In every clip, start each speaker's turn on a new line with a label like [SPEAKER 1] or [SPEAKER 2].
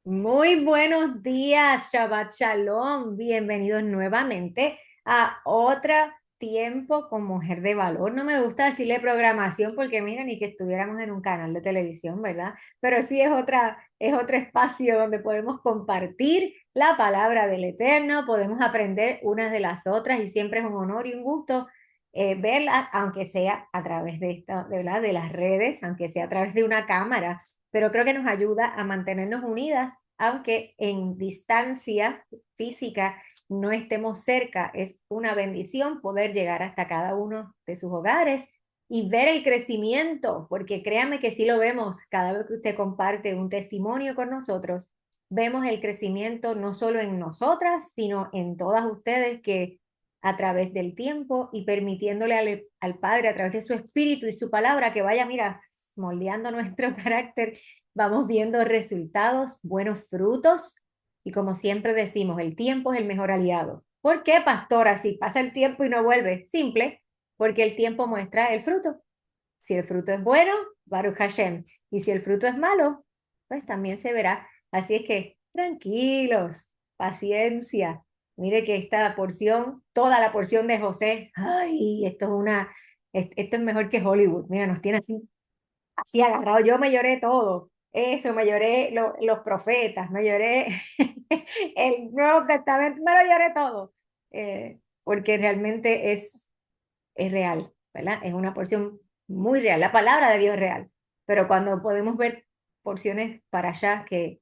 [SPEAKER 1] Muy buenos días, Shabbat Shalom. Bienvenidos nuevamente a otro tiempo con Mujer de Valor. No me gusta decirle programación porque mira, ni que estuviéramos en un canal de televisión, ¿verdad? Pero sí es otro espacio donde podemos compartir la palabra del Eterno, podemos aprender unas de las otras y siempre es un honor y un gusto verlas, aunque sea a través ¿verdad? De las redes, aunque sea a través de una cámara, pero creo que nos ayuda a mantenernos unidas, aunque en distancia física no estemos cerca. Es una bendición poder llegar hasta cada uno de sus hogares y ver el crecimiento, porque créame que si lo vemos cada vez que usted comparte un testimonio con nosotros, vemos el crecimiento no solo en nosotras, sino en todas ustedes que a través del tiempo y permitiéndole al Padre a través de su espíritu y su palabra que vaya, mira, moldeando nuestro carácter, vamos viendo resultados, buenos frutos y como siempre decimos, el tiempo es el mejor aliado. ¿Por qué, pastora? Si pasa el tiempo y no vuelve, simple, porque el tiempo muestra el fruto. Si el fruto es bueno, Baruch Hashem, y si el fruto es malo, pues también se verá. Así es que tranquilos, paciencia. Mire que esta porción, toda la porción de José, ay, esto es mejor que Hollywood. Mira, nos tiene así agarrado. Yo me lloré todo. Eso, me lloré los profetas, me lloré el Nuevo Testamento, me lo lloré todo. Porque realmente es real, ¿verdad? Es una porción muy real. La palabra de Dios es real. Pero cuando podemos ver porciones para allá que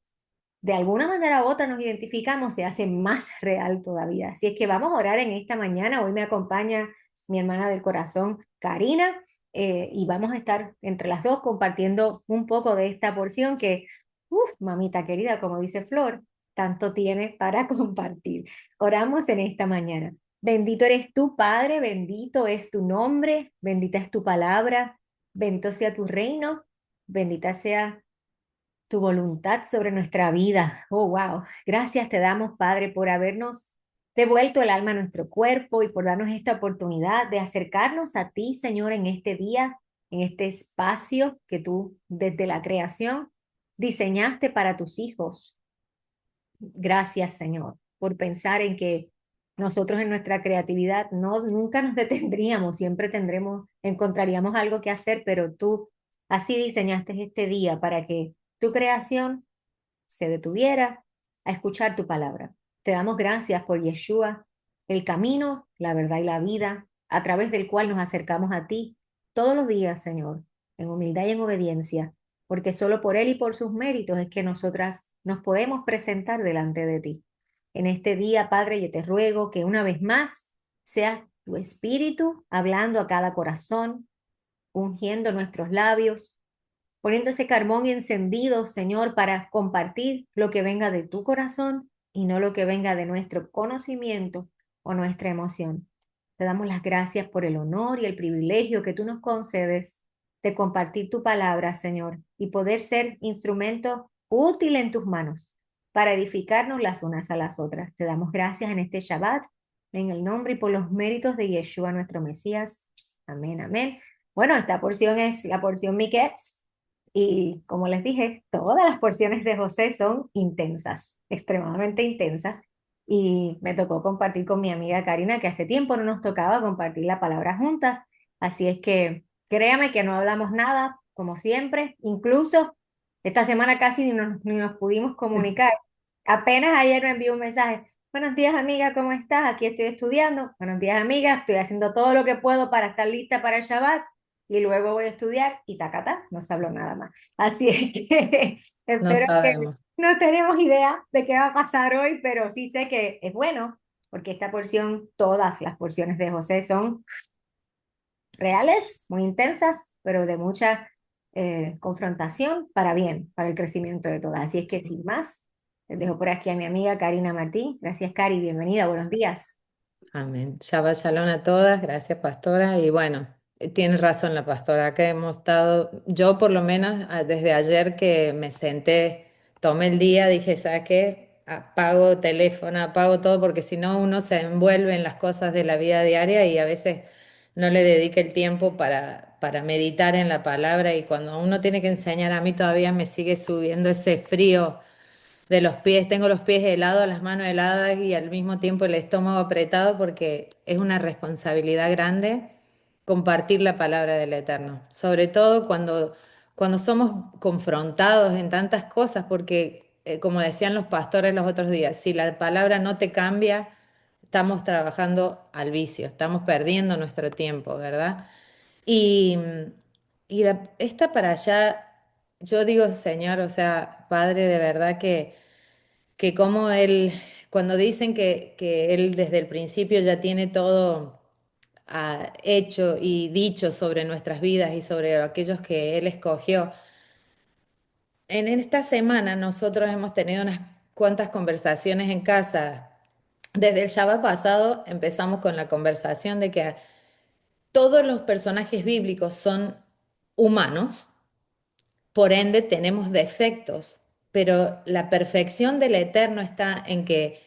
[SPEAKER 1] de alguna manera u otra nos identificamos, se hace más real todavía. Así es que vamos a orar en esta mañana. Hoy me acompaña mi hermana del corazón, Karina, y vamos a estar entre las dos compartiendo un poco de esta porción que, mamita querida, como dice Flor, tanto tiene para compartir. Oramos en esta mañana. Bendito eres tú, Padre, bendito es tu nombre, bendita es tu palabra, bendito sea tu reino, bendita sea tu voluntad sobre nuestra vida. Oh, wow. Gracias te damos, Padre, por habernos devuelto el alma a nuestro cuerpo y por darnos esta oportunidad de acercarnos a ti, Señor, en este día, en este espacio que tú desde la creación diseñaste para tus hijos. Gracias, Señor, por pensar en que nosotros en nuestra creatividad nunca nos detendríamos, siempre encontraríamos algo que hacer, pero tú así diseñaste este día para que tu creación se detuviera a escuchar tu palabra. Te damos gracias por Yeshua, el camino, la verdad y la vida, a través del cual nos acercamos a ti todos los días, Señor, en humildad y en obediencia, porque solo por Él y por sus méritos es que nosotras nos podemos presentar delante de ti. En este día, Padre, yo te ruego que una vez más sea tu espíritu hablando a cada corazón, ungiendo nuestros labios, poniendo ese carbón encendido, Señor, para compartir lo que venga de tu corazón y no lo que venga de nuestro conocimiento o nuestra emoción. Te damos las gracias por el honor y el privilegio que tú nos concedes de compartir tu palabra, Señor, y poder ser instrumento útil en tus manos para edificarnos las unas a las otras. Te damos gracias en este Shabbat, en el nombre y por los méritos de Yeshua, nuestro Mesías. Amén, amén. Bueno, esta porción es la porción Miquets, y como les dije, todas las porciones de José son intensas, extremadamente intensas. Y me tocó compartir con mi amiga Karina, que hace tiempo no nos tocaba compartir la palabra juntas. Así es que créame que no hablamos nada, como siempre. Incluso esta semana casi ni nos pudimos comunicar. Apenas ayer me envió un mensaje. Buenos días, amiga, ¿cómo estás? Aquí estoy estudiando. Buenos días, amiga, estoy haciendo todo lo que puedo para estar lista para el Shabbat y luego voy a estudiar y tacata, no se habló nada más. Así es que
[SPEAKER 2] No
[SPEAKER 1] espero que
[SPEAKER 2] sabemos.
[SPEAKER 1] no tenemos idea de qué va a pasar hoy, pero sí sé que es bueno, porque esta porción, todas las porciones de José son reales, muy intensas, pero de mucha confrontación para bien, para el crecimiento de todas. Así es que sin más, les dejo por aquí a mi amiga Karina Martín. Gracias, Cari, bienvenida, buenos días.
[SPEAKER 2] Amén. Shabbat shalom a todas. Gracias, pastora. Y bueno, tiene razón la pastora, que hemos estado, yo por lo menos desde ayer que me senté, tomé el día, dije, ¿sabes qué? Apago teléfono, apago todo, porque si no uno se envuelve en las cosas de la vida diaria y a veces no le dedica el tiempo para meditar en la palabra. Y cuando uno tiene que enseñar, a mí todavía me sigue subiendo ese frío de los pies, tengo los pies helados, las manos heladas y al mismo tiempo el estómago apretado porque es una responsabilidad grande compartir la palabra del Eterno, sobre todo cuando somos confrontados en tantas cosas, porque como decían los pastores los otros días, si la palabra no te cambia, estamos trabajando al vicio, estamos perdiendo nuestro tiempo, ¿verdad? Y, esta para allá, yo digo, Señor, o sea, Padre, de verdad que como Él, cuando dicen que Él desde el principio ya tiene todo hecho y dicho sobre nuestras vidas y sobre aquellos que Él escogió, en esta semana nosotros hemos tenido unas cuantas conversaciones en casa. Desde el Shabbat pasado empezamos con la conversación de que todos los personajes bíblicos son humanos, por ende tenemos defectos, pero la perfección del Eterno está en que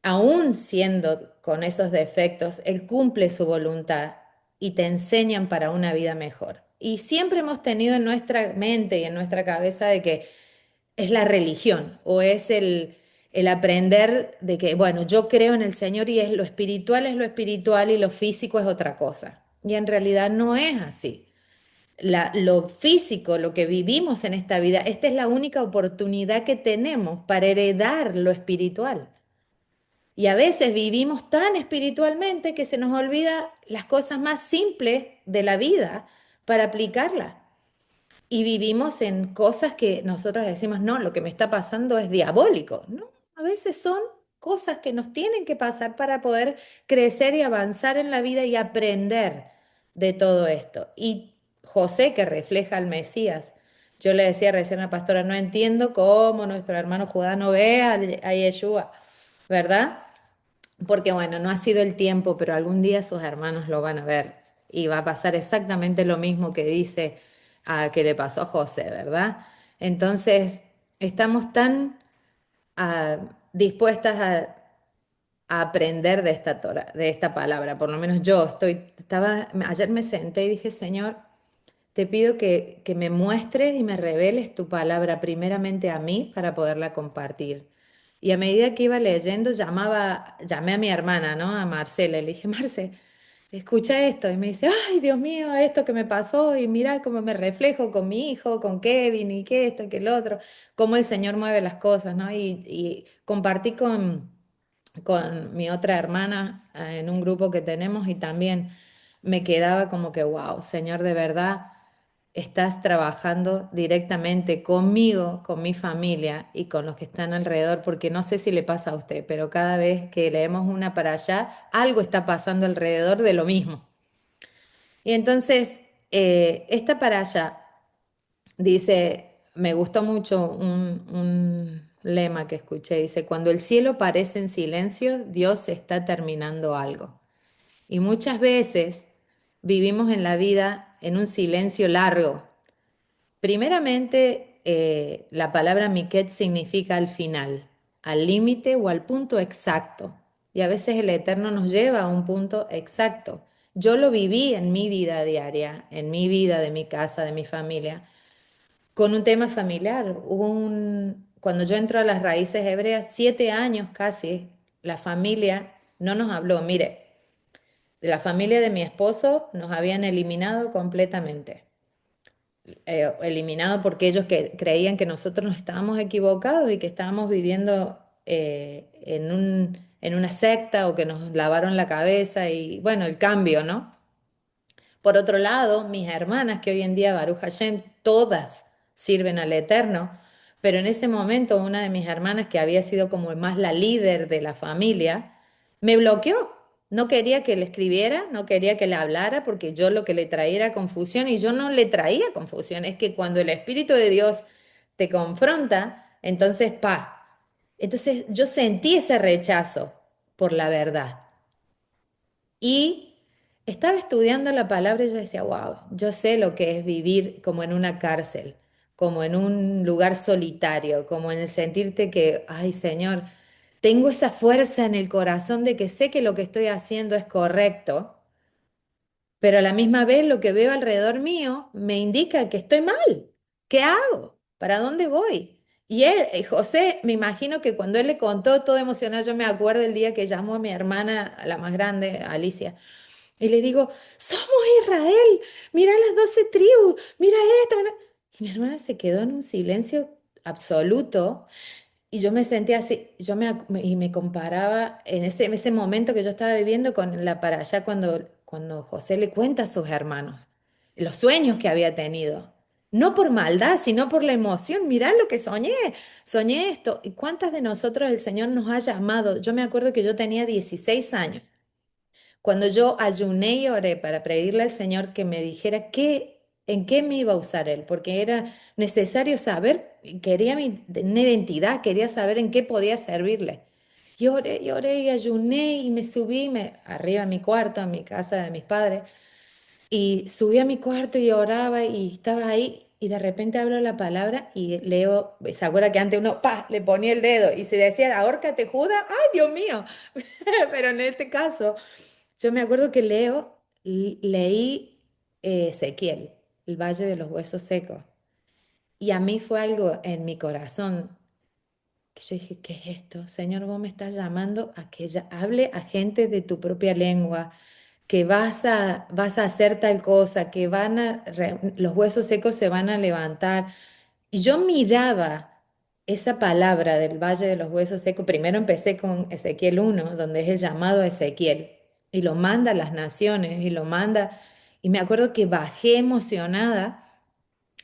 [SPEAKER 2] aún siendo con esos defectos, Él cumple su voluntad y te enseñan para una vida mejor. Y siempre hemos tenido en nuestra mente y en nuestra cabeza de que es la religión o es el aprender de que, bueno, yo creo en el Señor y es lo espiritual y lo físico es otra cosa. Y en realidad no es así. Lo físico, lo que vivimos en esta vida, esta es la única oportunidad que tenemos para heredar lo espiritual. Y a veces vivimos tan espiritualmente que se nos olvida las cosas más simples de la vida para aplicarla. Y vivimos en cosas que nosotros decimos, no, lo que me está pasando es diabólico. No, a veces son cosas que nos tienen que pasar para poder crecer y avanzar en la vida y aprender de todo esto. Y José, que refleja al Mesías, yo le decía recién a la pastora, no entiendo cómo nuestro hermano Judá no ve a Yeshua, ¿verdad? Porque bueno, no ha sido el tiempo, pero algún día sus hermanos lo van a ver y va a pasar exactamente lo mismo que dice que le pasó a José, ¿verdad? Entonces, estamos tan ah, dispuestas a aprender de esta de esta palabra, por lo menos yo ayer me senté y dije, Señor, te pido que me muestres y me reveles tu palabra primeramente a mí para poderla compartir. Y a medida que iba leyendo, llamé a mi hermana, ¿no? A Marcela, y le dije, Marce, escucha esto. Y me dice, ay, Dios mío, esto que me pasó, y mira cómo me reflejo con mi hijo, con Kevin, y que esto, que el otro, cómo el Señor mueve las cosas, ¿no? Y compartí con mi otra hermana en un grupo que tenemos y también me quedaba como que, wow, Señor, de verdad estás trabajando directamente conmigo, con mi familia y con los que están alrededor, porque no sé si le pasa a usted, pero cada vez que leemos una para allá, algo está pasando alrededor de lo mismo. Y entonces, esta para allá dice, me gustó mucho un lema que escuché, dice, cuando el cielo parece en silencio, Dios está terminando algo. Y muchas veces vivimos en la vida en un silencio largo. Primeramente, la palabra miquet significa al final, al límite o al punto exacto. Y a veces el Eterno nos lleva a un punto exacto. Yo lo viví en mi vida diaria, en mi vida de mi casa, de mi familia, con un tema familiar. Cuando yo entro a las raíces hebreas, 7 años casi, la familia no nos habló. Mire, de la familia de mi esposo nos habían eliminado completamente. Eliminado porque ellos creían que nosotros nos estábamos equivocados y que estábamos viviendo en una secta o que nos lavaron la cabeza y bueno, el cambio, ¿no? Por otro lado, mis hermanas, que hoy en día, Baruch Hashem, todas sirven al Eterno, pero en ese momento una de mis hermanas, que había sido como más la líder de la familia, me bloqueó. No quería que le escribiera, no quería que le hablara, porque yo lo que le traía era confusión y yo no le traía confusión. Es que cuando el Espíritu de Dios te confronta, entonces, pa. Entonces yo sentí ese rechazo por la verdad. Y estaba estudiando la palabra y yo decía, wow, yo sé lo que es vivir como en una cárcel, como en un lugar solitario, como en el sentirte que, ay Señor, tengo esa fuerza en el corazón de que sé que lo que estoy haciendo es correcto, pero a la misma vez lo que veo alrededor mío me indica que estoy mal. ¿Qué hago? ¿Para dónde voy? Y él, José, me imagino que cuando él le contó todo emocionado, yo me acuerdo el día que llamó a mi hermana, a la más grande, Alicia, y le digo, somos Israel, mira las 12 tribus, mira esto, mira. Y mi hermana se quedó en un silencio absoluto y yo me sentía así, y me comparaba en ese momento que yo estaba viviendo con la para allá cuando José le cuenta a sus hermanos los sueños que había tenido. No por maldad, sino por la emoción. Mirá lo que soñé, soñé esto. ¿Y cuántas de nosotros el Señor nos ha llamado? Yo me acuerdo que yo tenía 16 años cuando yo ayuné y oré para pedirle al Señor que me dijera en qué me iba a usar Él, porque era necesario saber, quería una identidad, quería saber en qué podía servirle. Y oré y ayuné y me subí arriba a mi cuarto, a mi casa de mis padres, y subí a mi cuarto y oraba y estaba ahí y de repente abro la palabra y leo, ¿se acuerda que antes uno, pa, le ponía el dedo y se decía, ahórcate Judas? ¡Ay, Dios mío! Pero en este caso... Yo me acuerdo que leí Ezequiel, el Valle de los Huesos Secos, y a mí fue algo en mi corazón que yo dije, ¿qué es esto? Señor, vos me estás llamando a que hable a gente de tu propia lengua, que vas a hacer tal cosa, que los huesos secos se van a levantar. Y yo miraba esa palabra del Valle de los Huesos Secos. Primero empecé con Ezequiel 1 donde es el llamado a Ezequiel, y lo manda a las naciones, y lo manda. Y me acuerdo que bajé emocionada,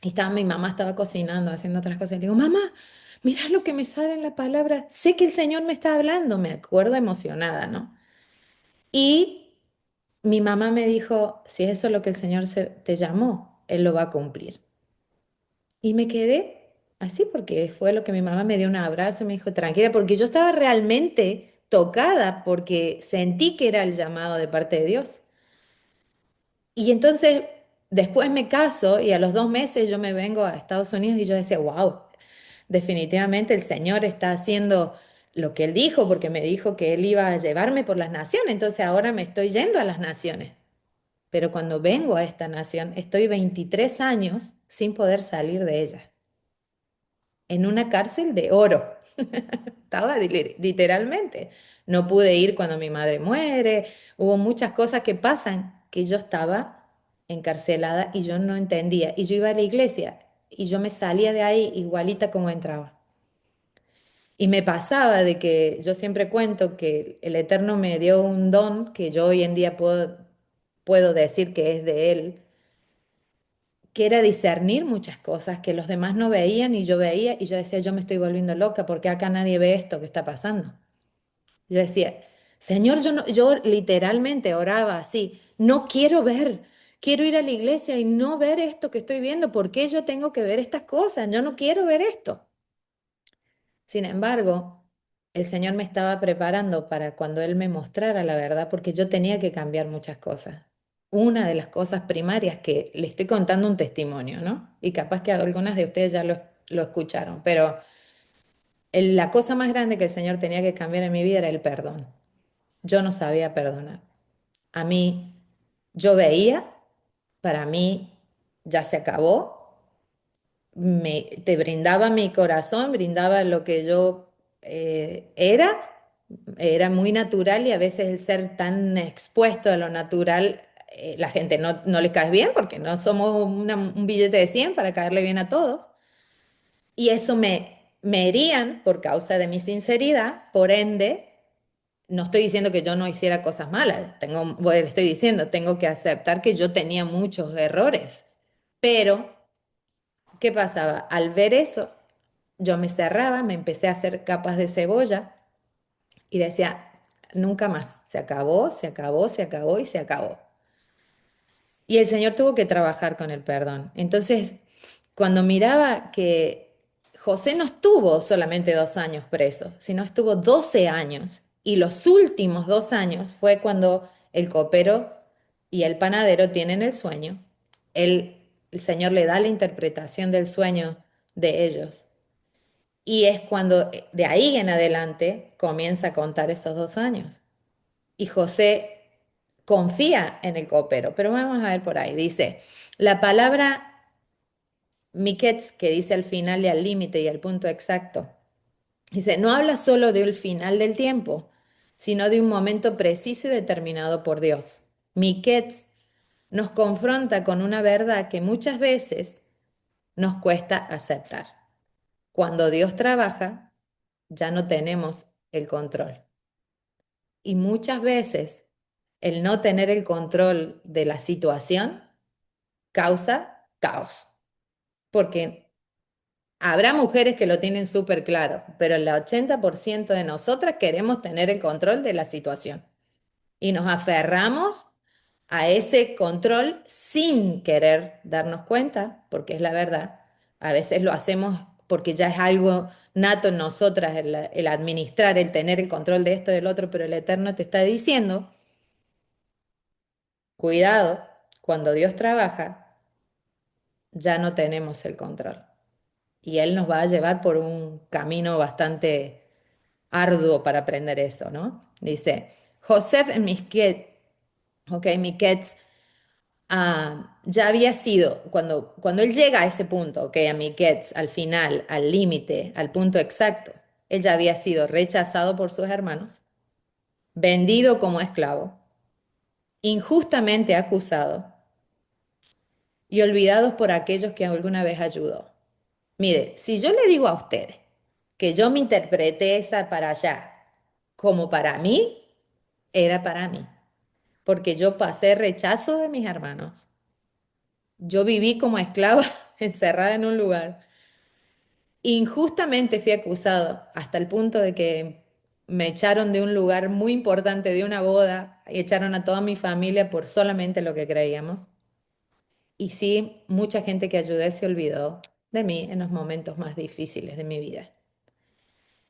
[SPEAKER 2] y mi mamá estaba cocinando, haciendo otras cosas. Y le digo, mamá, mira lo que me sale en la palabra. Sé que el Señor me está hablando. Me acuerdo emocionada, ¿no? Y mi mamá me dijo, si eso es lo que el Señor te llamó, Él lo va a cumplir. Y me quedé así porque fue lo que mi mamá me dio un abrazo y me dijo, tranquila, porque yo estaba realmente tocada porque sentí que era el llamado de parte de Dios. Y entonces después me caso y a los 2 meses yo me vengo a Estados Unidos y yo decía, wow, definitivamente el Señor está haciendo lo que Él dijo, porque me dijo que Él iba a llevarme por las naciones, entonces ahora me estoy yendo a las naciones. Pero cuando vengo a esta nación, estoy 23 años sin poder salir de ella, en una cárcel de oro. Estaba literalmente. No pude ir cuando mi madre muere. Hubo muchas cosas que pasan que yo estaba encarcelada y yo no entendía. Y yo iba a la iglesia y yo me salía de ahí igualita como entraba. Y me pasaba de que yo siempre cuento que el Eterno me dio un don que yo hoy en día puedo decir que es de Él, que era discernir muchas cosas que los demás no veían y yo veía y yo decía, yo me estoy volviendo loca porque acá nadie ve esto que está pasando. Yo decía, Señor, yo, no, yo literalmente oraba así, no quiero ver, quiero ir a la iglesia y no ver esto que estoy viendo, ¿por qué yo tengo que ver estas cosas? Yo no quiero ver esto. Sin embargo, el Señor me estaba preparando para cuando Él me mostrara la verdad, porque yo tenía que cambiar muchas cosas. Una de las cosas primarias que le estoy contando un testimonio, ¿no? Y capaz que algunas de ustedes ya lo escucharon, pero la cosa más grande que el Señor tenía que cambiar en mi vida era el perdón. Yo no sabía perdonar. A mí, yo veía, para mí ya se acabó, te brindaba mi corazón, brindaba lo que yo era muy natural y a veces el ser tan expuesto a lo natural, la gente no le cae bien porque no somos un billete de 100 para caerle bien a todos. Y eso me herían por causa de mi sinceridad, por ende, no estoy diciendo que yo no hiciera cosas malas, bueno, estoy diciendo, tengo que aceptar que yo tenía muchos errores, pero ¿qué pasaba? Al ver eso, yo me cerraba, me empecé a hacer capas de cebolla y decía, nunca más, se acabó, se acabó, se acabó y se acabó. Y el Señor tuvo que trabajar con el perdón. Entonces, cuando miraba que José no estuvo solamente 2 años preso, sino estuvo 12 años, y los últimos 2 años fue cuando el copero y el panadero tienen el sueño, el Señor le da la interpretación del sueño de ellos. Y es cuando de ahí en adelante comienza a contar esos 2 años. Y José confía en el copero, pero vamos a ver por ahí. Dice, la palabra Miquets, que dice al final y al límite y al punto exacto, dice, no habla solo del final del tiempo, sino de un momento preciso y determinado por Dios. Miquets nos confronta con una verdad que muchas veces nos cuesta aceptar. Cuando Dios trabaja, ya no tenemos el control. Y muchas veces el no tener el control de la situación causa caos, porque habrá mujeres que lo tienen súper claro, pero el 80% de nosotras queremos tener el control de la situación y nos aferramos a ese control sin querer darnos cuenta, porque es la verdad. A veces lo hacemos porque ya es algo nato en nosotras, el administrar, el tener el control de esto, del otro, pero el Eterno te está diciendo, cuidado, cuando Dios trabaja, ya no tenemos el control. Y Él nos va a llevar por un camino bastante arduo para aprender eso, ¿no? Dice, Joseph en Misquet, ok, Miquets, ya había sido, cuando él llega a ese punto, ok, a Miquets, al final, al límite, al punto exacto, él ya había sido rechazado por sus hermanos, vendido como esclavo, injustamente acusado y olvidados por aquellos que alguna vez ayudó. Mire, si yo le digo a ustedes que yo me interpreté esa para allá como para mí, era para mí, porque yo pasé rechazo de mis hermanos. Yo viví como esclava encerrada en un lugar. Injustamente fui acusado hasta el punto de que me echaron de un lugar muy importante, de una boda, y echaron a toda mi familia por solamente lo que creíamos. Y sí, mucha gente que ayudé se olvidó de mí en los momentos más difíciles de mi vida.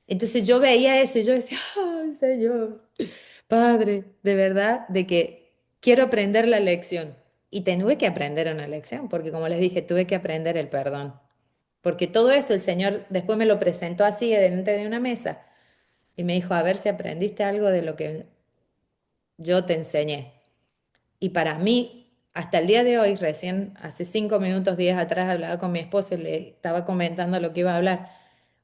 [SPEAKER 2] Entonces yo veía eso y yo decía, ay, Señor, Padre, de verdad, de que quiero aprender la lección. Y tuve que aprender una lección, porque como les dije, tuve que aprender el perdón. Porque todo eso el Señor después me lo presentó así, delante de una mesa, y me dijo, a ver si aprendiste algo de lo que yo te enseñé. Y para mí, hasta el día de hoy, recién hace 5 minutos, 10 atrás, hablaba con mi esposo y le estaba comentando lo que iba a hablar.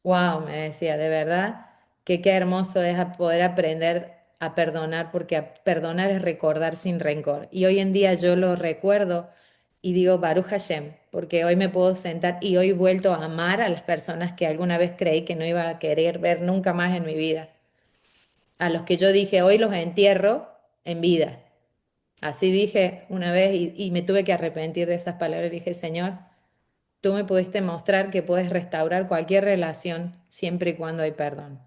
[SPEAKER 2] Wow, me decía, de verdad, que qué hermoso es poder aprender a perdonar, porque perdonar es recordar sin rencor. Y hoy en día yo lo recuerdo y digo, Baruch Hashem, porque hoy me puedo sentar y hoy he vuelto a amar a las personas que alguna vez creí que no iba a querer ver nunca más en mi vida. A los que yo dije, hoy los entierro en vida. Así dije una vez y me tuve que arrepentir de esas palabras. Y dije, Señor, tú me pudiste mostrar que puedes restaurar cualquier relación siempre y cuando hay perdón.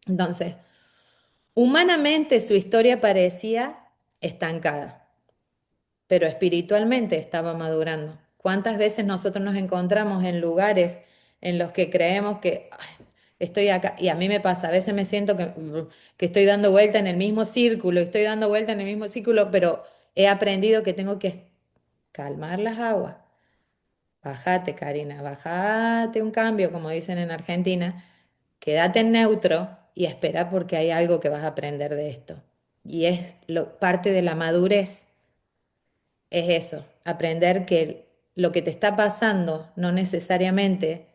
[SPEAKER 2] Entonces, humanamente su historia parecía estancada, pero espiritualmente estaba madurando. ¿Cuántas veces nosotros nos encontramos en lugares en los que creemos que "Ay, estoy acá"? Y a mí me pasa, a veces me siento que estoy dando vuelta en el mismo círculo, estoy dando vuelta en el mismo círculo, pero he aprendido que tengo que calmar las aguas. Bájate, Karina, bájate un cambio, como dicen en Argentina, quédate en neutro y espera porque hay algo que vas a aprender de esto. Y es parte de la madurez, es eso, aprender que lo que te está pasando no necesariamente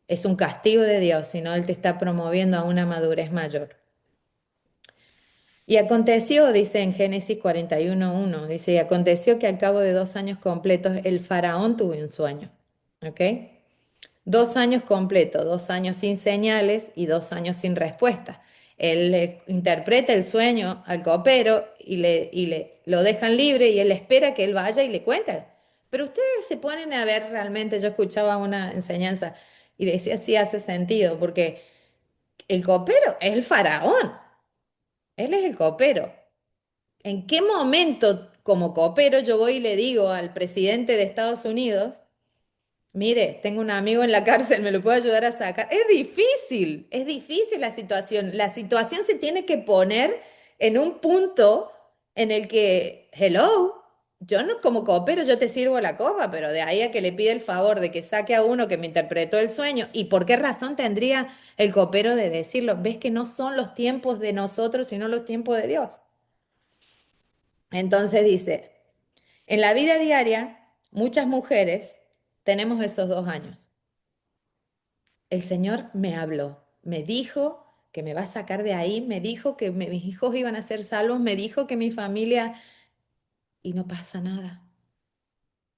[SPEAKER 2] es un castigo de Dios, sino Él te está promoviendo a una madurez mayor. Y aconteció, dice en Génesis 41:1, dice, y aconteció que al cabo de 2 años completos el faraón tuvo un sueño. ¿Ok? 2 años completos, 2 años sin señales y 2 años sin respuesta. Él le interpreta el sueño al copero y le lo dejan libre y él espera que él vaya y le cuente. Pero ustedes se ponen a ver realmente, yo escuchaba una enseñanza y decía, sí hace sentido, porque el copero es el faraón, él es el copero. ¿En qué momento como copero yo voy y le digo al presidente de Estados Unidos, mire, tengo un amigo en la cárcel, ¿me lo puede ayudar a sacar? Es difícil la situación. La situación se tiene que poner en un punto en el que, hello, yo no como coopero, yo te sirvo la copa, pero de ahí a que le pide el favor de que saque a uno que me interpretó el sueño, ¿y por qué razón tendría el copero de decirlo? ¿Ves que no son los tiempos de nosotros, sino los tiempos de Dios? Entonces dice, en la vida diaria, muchas mujeres tenemos esos 2 años. El Señor me habló, me dijo que me va a sacar de ahí, me dijo que mis hijos iban a ser salvos, me dijo que mi familia... Y no pasa nada.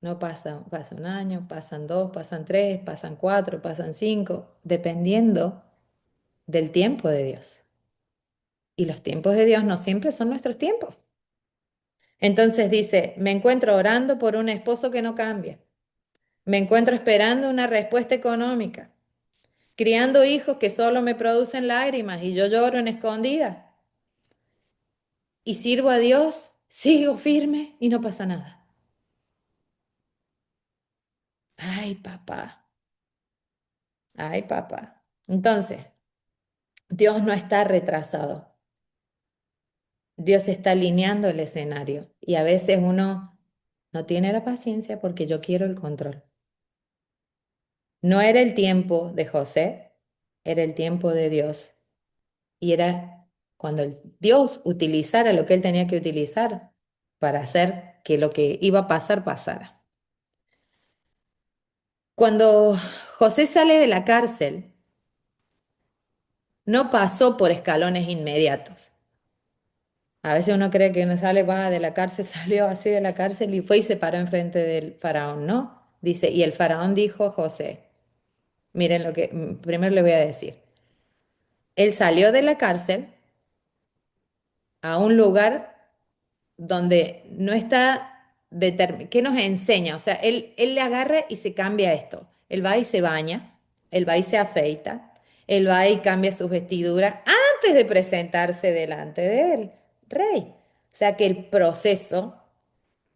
[SPEAKER 2] No pasa, pasa un año, pasan 2, pasan 3, pasan 4, pasan 5, dependiendo del tiempo de Dios. Y los tiempos de Dios no siempre son nuestros tiempos. Entonces dice, me encuentro orando por un esposo que no cambia. Me encuentro esperando una respuesta económica. Criando hijos que solo me producen lágrimas y yo lloro en escondida. Y sirvo a Dios, sigo firme y no pasa nada. Ay, papá. Ay, papá. Entonces, Dios no está retrasado. Dios está alineando el escenario y a veces uno no tiene la paciencia porque yo quiero el control. No era el tiempo de José, era el tiempo de Dios y era cuando Dios utilizara lo que él tenía que utilizar para hacer que lo que iba a pasar pasara. Cuando José sale de la cárcel, no pasó por escalones inmediatos. A veces uno cree que uno sale, va de la cárcel, salió así de la cárcel y fue y se paró enfrente del faraón, ¿no? Dice, y el faraón dijo a José, miren lo que primero le voy a decir. Él salió de la cárcel a un lugar donde no está determinado. ¿Qué nos enseña? O sea, él le agarra y se cambia esto. Él va y se baña, él va y se afeita, él va y cambia sus vestiduras antes de presentarse delante de él, rey. O sea que el proceso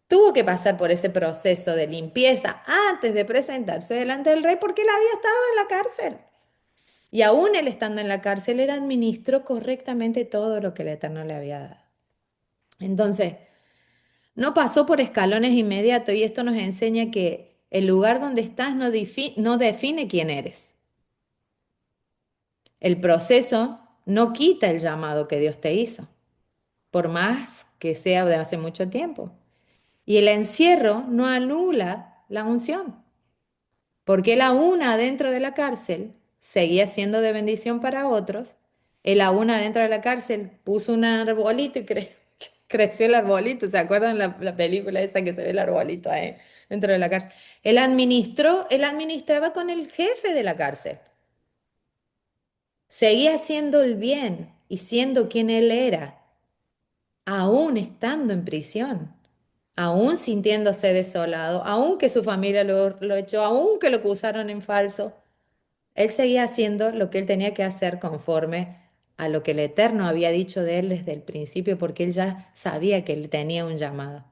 [SPEAKER 2] tuvo que pasar por ese proceso de limpieza antes de presentarse delante del rey porque él había estado en la cárcel. Y aún él estando en la cárcel, él administró correctamente todo lo que el Eterno le había dado. Entonces, no pasó por escalones inmediatos y esto nos enseña que el lugar donde estás no define quién eres. El proceso no quita el llamado que Dios te hizo, por más que sea de hace mucho tiempo. Y el encierro no anula la unción. Porque él aún adentro de la cárcel seguía siendo de bendición para otros. Él aún adentro de la cárcel puso un arbolito y creció el arbolito. ¿Se acuerdan la película esa que se ve el arbolito ahí dentro de la cárcel? Él administraba con el jefe de la cárcel. Seguía haciendo el bien y siendo quien él era, aún estando en prisión, aún sintiéndose desolado, aún que su familia lo echó, aún que lo acusaron en falso. Él seguía haciendo lo que él tenía que hacer conforme a lo que el Eterno había dicho de él desde el principio, porque él ya sabía que él tenía un llamado.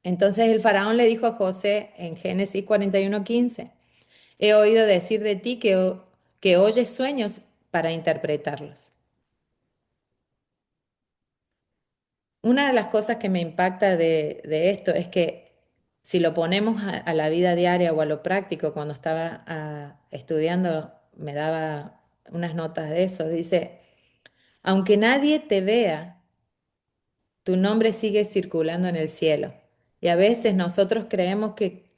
[SPEAKER 2] Entonces el faraón le dijo a José en Génesis 41:15, he oído decir de ti que oyes sueños para interpretarlos. Una de las cosas que me impacta de esto es que si lo ponemos a la vida diaria o a lo práctico, cuando estaba estudiando, me daba unas notas de eso. Dice, aunque nadie te vea, tu nombre sigue circulando en el cielo. Y a veces nosotros creemos que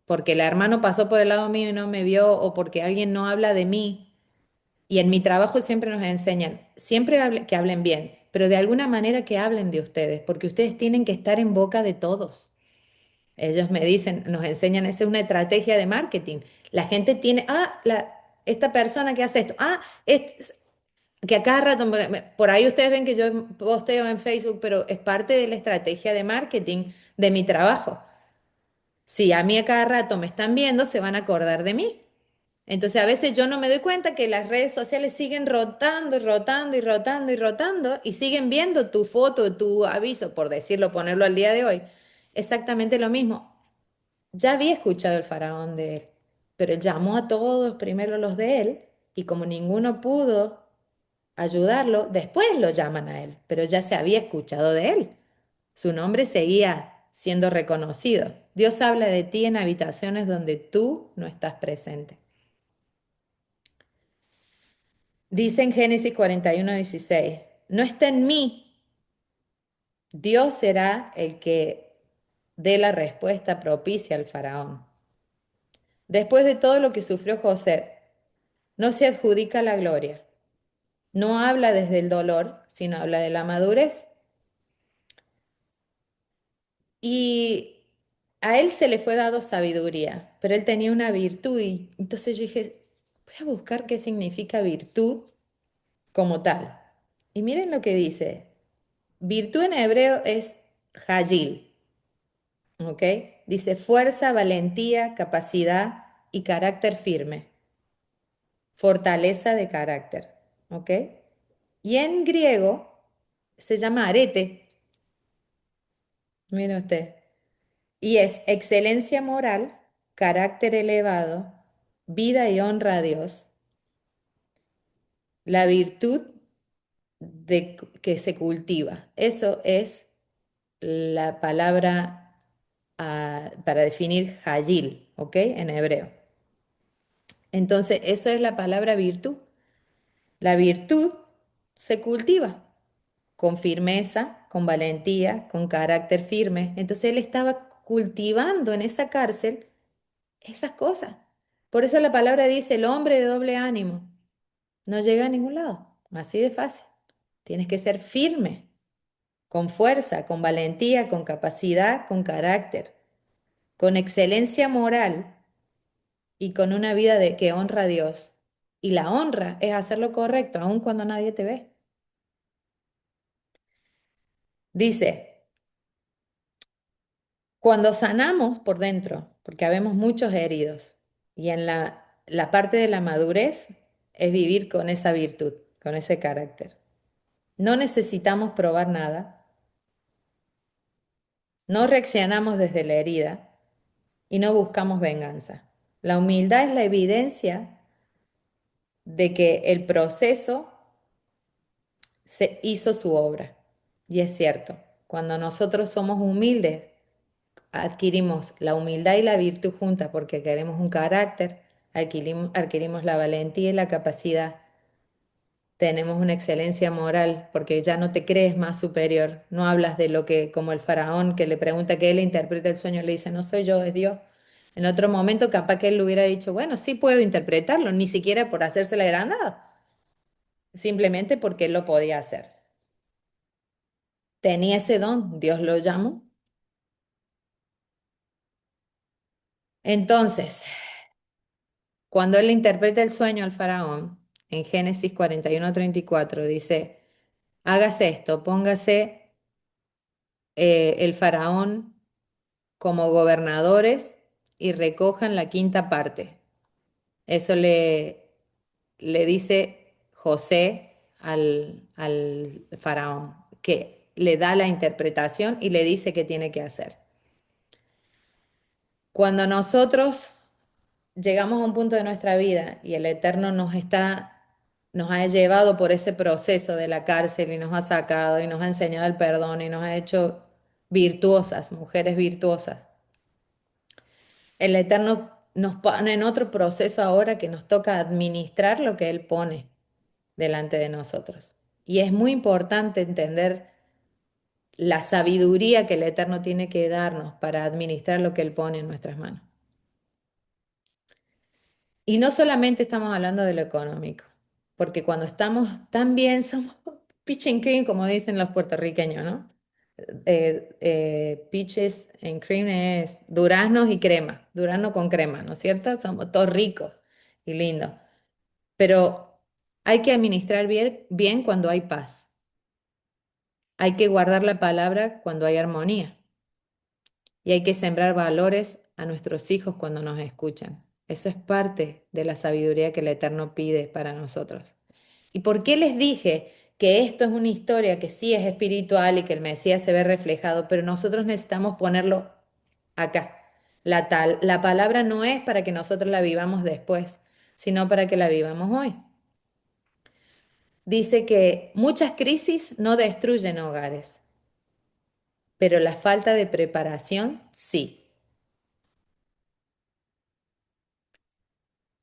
[SPEAKER 2] porque el hermano pasó por el lado mío y no me vio, o porque alguien no habla de mí, y en mi trabajo siempre nos enseñan, siempre que hablen bien, pero de alguna manera que hablen de ustedes, porque ustedes tienen que estar en boca de todos. Ellos me dicen, nos enseñan, esa es una estrategia de marketing. La gente tiene, esta persona que hace esto, que a cada rato, por ahí ustedes ven que yo posteo en Facebook, pero es parte de la estrategia de marketing de mi trabajo. Si a mí a cada rato me están viendo, se van a acordar de mí. Entonces a veces yo no me doy cuenta que las redes sociales siguen rotando y rotando y rotando y rotando y siguen viendo tu foto, tu aviso, por decirlo, ponerlo al día de hoy. Exactamente lo mismo. Ya había escuchado el faraón de él, pero él llamó a todos, primero los de él, y como ninguno pudo ayudarlo, después lo llaman a él, pero ya se había escuchado de él. Su nombre seguía siendo reconocido. Dios habla de ti en habitaciones donde tú no estás presente. Dice en Génesis 41:16, no está en mí, Dios será el que dé la respuesta propicia al faraón. después de todo lo que sufrió José, no se adjudica la gloria, no habla desde el dolor, sino habla de la madurez. Y a él se le fue dado sabiduría, pero él tenía una virtud y entonces yo dije, voy a buscar qué significa virtud como tal. Y miren lo que dice. Virtud en hebreo es hayil, ¿ok? Dice fuerza, valentía, capacidad y carácter firme, fortaleza de carácter, ¿ok? Y en griego se llama arete, mire usted, y es excelencia moral, carácter elevado, vida y honra a Dios, la virtud que se cultiva. Eso es la palabra para definir hayil, ¿ok? En hebreo. Entonces, eso es la palabra virtud. La virtud se cultiva con firmeza, con valentía, con carácter firme. Entonces, él estaba cultivando en esa cárcel esas cosas. Por eso la palabra dice, el hombre de doble ánimo no llega a ningún lado. Así de fácil. Tienes que ser firme, con fuerza, con valentía, con capacidad, con carácter, con excelencia moral y con una vida que honra a Dios. Y la honra es hacer lo correcto, aun cuando nadie te ve. Dice, cuando sanamos por dentro, porque habemos muchos heridos, y en la parte de la madurez es vivir con esa virtud, con ese carácter. No necesitamos probar nada, no reaccionamos desde la herida y no buscamos venganza. La humildad es la evidencia de que el proceso se hizo su obra. Y es cierto, cuando nosotros somos humildes, adquirimos la humildad y la virtud juntas porque queremos un carácter, adquirimos la valentía y la capacidad, tenemos una excelencia moral porque ya no te crees más superior, no hablas de lo que, como el faraón que le pregunta que él interpreta el sueño, le dice, no soy yo, es Dios. En otro momento capaz que él le hubiera dicho, bueno, sí puedo interpretarlo, ni siquiera por hacerse la agrandada, simplemente porque él lo podía hacer. Tenía ese don, Dios lo llamó. Entonces, cuando él interpreta el sueño al faraón, en Génesis 41:34 dice, hágase esto, póngase el faraón como gobernadores y recojan la quinta parte. Eso le dice José al faraón, que le da la interpretación y le dice qué tiene que hacer. Cuando nosotros llegamos a un punto de nuestra vida y el Eterno nos ha llevado por ese proceso de la cárcel y nos ha sacado y nos ha enseñado el perdón y nos ha hecho virtuosas, mujeres virtuosas. El Eterno nos pone en otro proceso ahora que nos toca administrar lo que Él pone delante de nosotros. Y es muy importante entender la sabiduría que el Eterno tiene que darnos para administrar lo que Él pone en nuestras manos. Y no solamente estamos hablando de lo económico, porque cuando estamos tan bien somos pitch and cream, como dicen los puertorriqueños, ¿no? Peaches and cream es duraznos y crema, durazno con crema, ¿no es cierto? Somos todos ricos y lindos, pero hay que administrar bien cuando hay paz, hay que guardar la palabra cuando hay armonía y hay que sembrar valores a nuestros hijos cuando nos escuchan. Eso es parte de la sabiduría que el Eterno pide para nosotros. ¿Y por qué les dije que esto es una historia que sí es espiritual y que el Mesías se ve reflejado, pero nosotros necesitamos ponerlo acá? La palabra no es para que nosotros la vivamos después, sino para que la vivamos hoy. Dice que muchas crisis no destruyen hogares, pero la falta de preparación sí.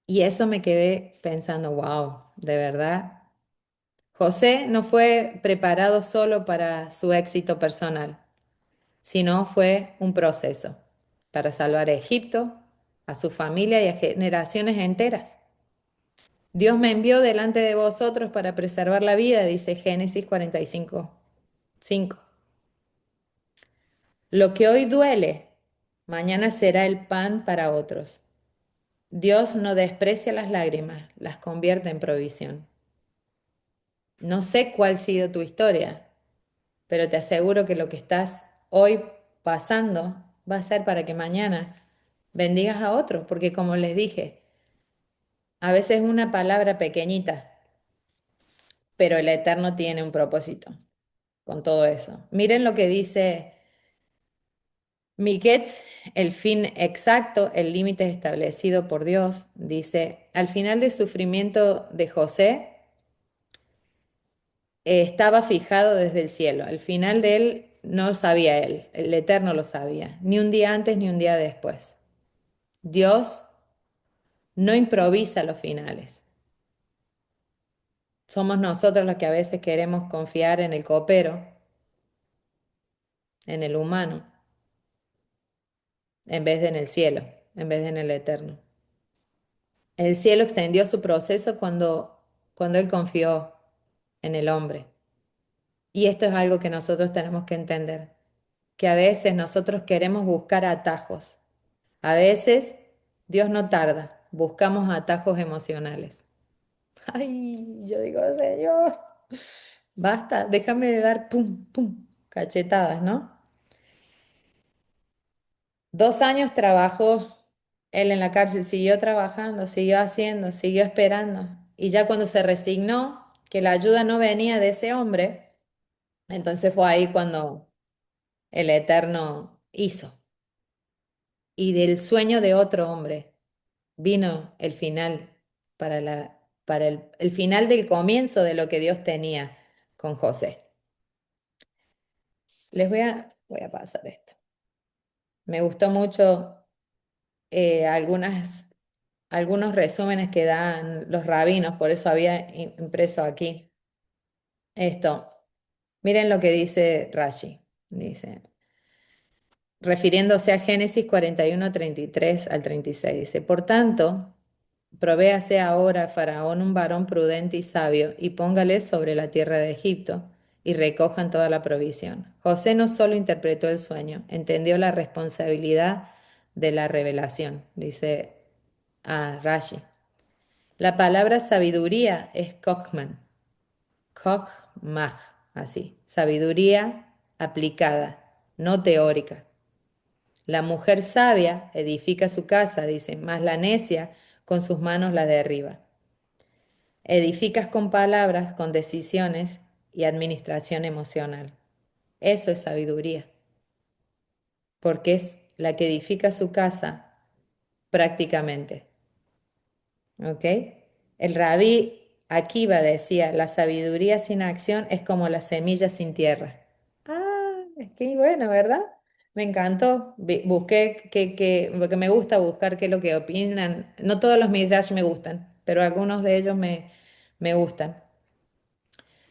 [SPEAKER 2] Y eso me quedé pensando, wow, de verdad. José no fue preparado solo para su éxito personal, sino fue un proceso para salvar a Egipto, a su familia y a generaciones enteras. Dios me envió delante de vosotros para preservar la vida, dice Génesis 45, 5. Lo que hoy duele, mañana será el pan para otros. Dios no desprecia las lágrimas, las convierte en provisión. No sé cuál ha sido tu historia, pero te aseguro que lo que estás hoy pasando va a ser para que mañana bendigas a otros, porque como les dije, a veces una palabra pequeñita, pero el Eterno tiene un propósito con todo eso. Miren lo que dice Miquets, el fin exacto, el límite establecido por Dios. Dice, al final del sufrimiento de José, estaba fijado desde el cielo. Al final de él no lo sabía él, el Eterno lo sabía, ni un día antes ni un día después. Dios no improvisa los finales. Somos nosotros los que a veces queremos confiar en el copero, en el humano, en vez de en el cielo, en vez de en el Eterno. El cielo extendió su proceso cuando Él confió en el hombre. Y esto es algo que nosotros tenemos que entender, que a veces nosotros queremos buscar atajos. A veces Dios no tarda, buscamos atajos emocionales. Ay, yo digo, Señor, basta, déjame de dar pum, pum, cachetadas, ¿no? 2 años trabajó él en la cárcel, siguió trabajando, siguió haciendo, siguió esperando. Y ya cuando se resignó que la ayuda no venía de ese hombre, entonces fue ahí cuando el Eterno hizo. Y del sueño de otro hombre vino el final para el final del comienzo de lo que Dios tenía con José. Voy a pasar esto. Me gustó mucho algunos resúmenes que dan los rabinos, por eso había impreso aquí esto. Miren lo que dice Rashi. Dice, refiriéndose a Génesis 41, 33 al 36, dice, por tanto, provéase ahora a Faraón un varón prudente y sabio, y póngale sobre la tierra de Egipto, y recojan toda la provisión. José no solo interpretó el sueño, entendió la responsabilidad de la revelación, dice Rashi. La palabra sabiduría es Kochman, Kochmah, así, sabiduría aplicada, no teórica. La mujer sabia edifica su casa, dice, mas la necia con sus manos la derriba. Edificas con palabras, con decisiones y administración emocional. Eso es sabiduría, porque es la que edifica su casa prácticamente. ¿Ok? El rabí Akiva decía, la sabiduría sin acción es como la semilla sin tierra. Ah, es que bueno, ¿verdad? Me encantó. Busqué porque me gusta buscar qué es lo que opinan. No todos los midrash me gustan, pero algunos de ellos me gustan.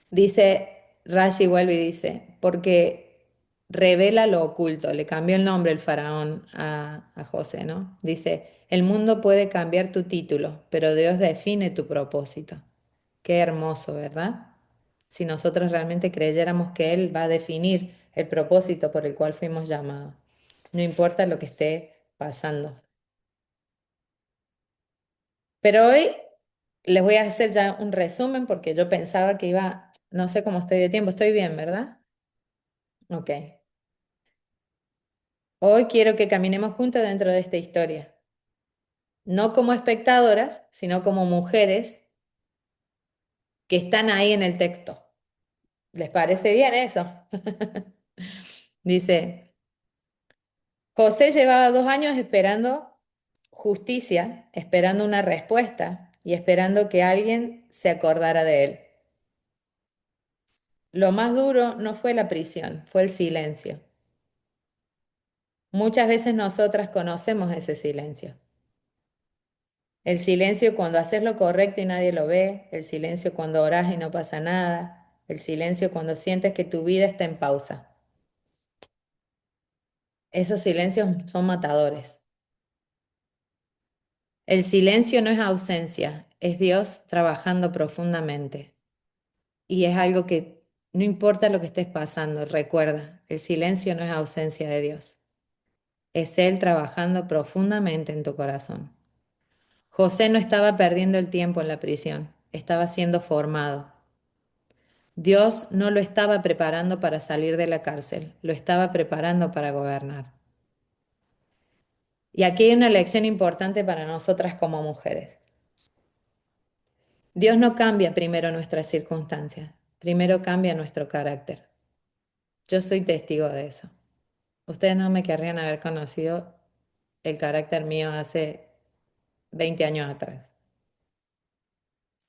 [SPEAKER 2] Dice, Rashi vuelve y dice, porque revela lo oculto, le cambió el nombre el faraón a José, ¿no? Dice, el mundo puede cambiar tu título, pero Dios define tu propósito. Qué hermoso, ¿verdad? Si nosotros realmente creyéramos que Él va a definir el propósito por el cual fuimos llamados, no importa lo que esté pasando. Pero hoy les voy a hacer ya un resumen porque yo pensaba que iba, no sé cómo estoy de tiempo, estoy bien, ¿verdad? Ok. Hoy quiero que caminemos juntos dentro de esta historia, no como espectadoras, sino como mujeres que están ahí en el texto. ¿Les parece bien eso? Dice, José llevaba 2 años esperando justicia, esperando una respuesta y esperando que alguien se acordara de él. Lo más duro no fue la prisión, fue el silencio. Muchas veces nosotras conocemos ese silencio. El silencio cuando haces lo correcto y nadie lo ve, el silencio cuando oras y no pasa nada, el silencio cuando sientes que tu vida está en pausa. Esos silencios son matadores. El silencio no es ausencia, es Dios trabajando profundamente. Y es algo que no importa lo que estés pasando, recuerda, el silencio no es ausencia de Dios, es Él trabajando profundamente en tu corazón. José no estaba perdiendo el tiempo en la prisión, estaba siendo formado. Dios no lo estaba preparando para salir de la cárcel, lo estaba preparando para gobernar. Y aquí hay una lección importante para nosotras como mujeres. Dios no cambia primero nuestras circunstancias, primero cambia nuestro carácter. Yo soy testigo de eso. Ustedes no me querrían haber conocido el carácter mío hace 20 años atrás.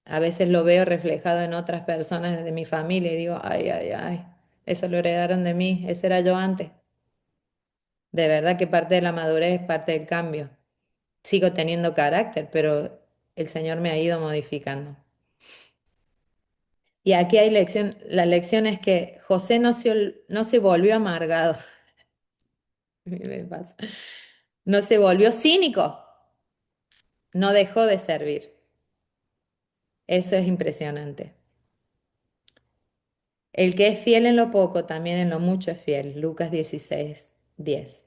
[SPEAKER 2] A veces lo veo reflejado en otras personas de mi familia y digo, ay, ay, ay, eso lo heredaron de mí, ese era yo antes. De verdad que parte de la madurez es parte del cambio. Sigo teniendo carácter, pero el Señor me ha ido modificando. Y aquí hay lección, la lección es que José no se volvió amargado, me pasa. No se volvió cínico, no dejó de servir. Eso es impresionante. El que es fiel en lo poco, también en lo mucho es fiel. Lucas 16:10.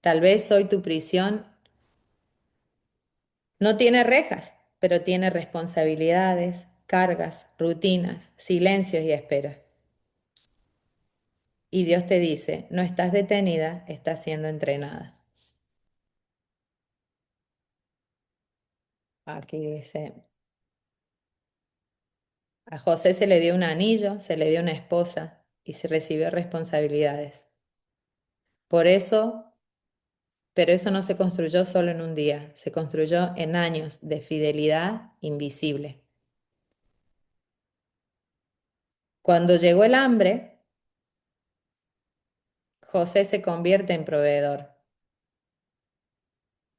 [SPEAKER 2] Tal vez hoy tu prisión no tiene rejas, pero tiene responsabilidades, cargas, rutinas, silencios y esperas. Y Dios te dice, no estás detenida, estás siendo entrenada. Aquí dice, a José se le dio un anillo, se le dio una esposa y se recibió responsabilidades. Por eso, pero eso no se construyó solo en un día, se construyó en años de fidelidad invisible. Cuando llegó el hambre, José se convierte en proveedor.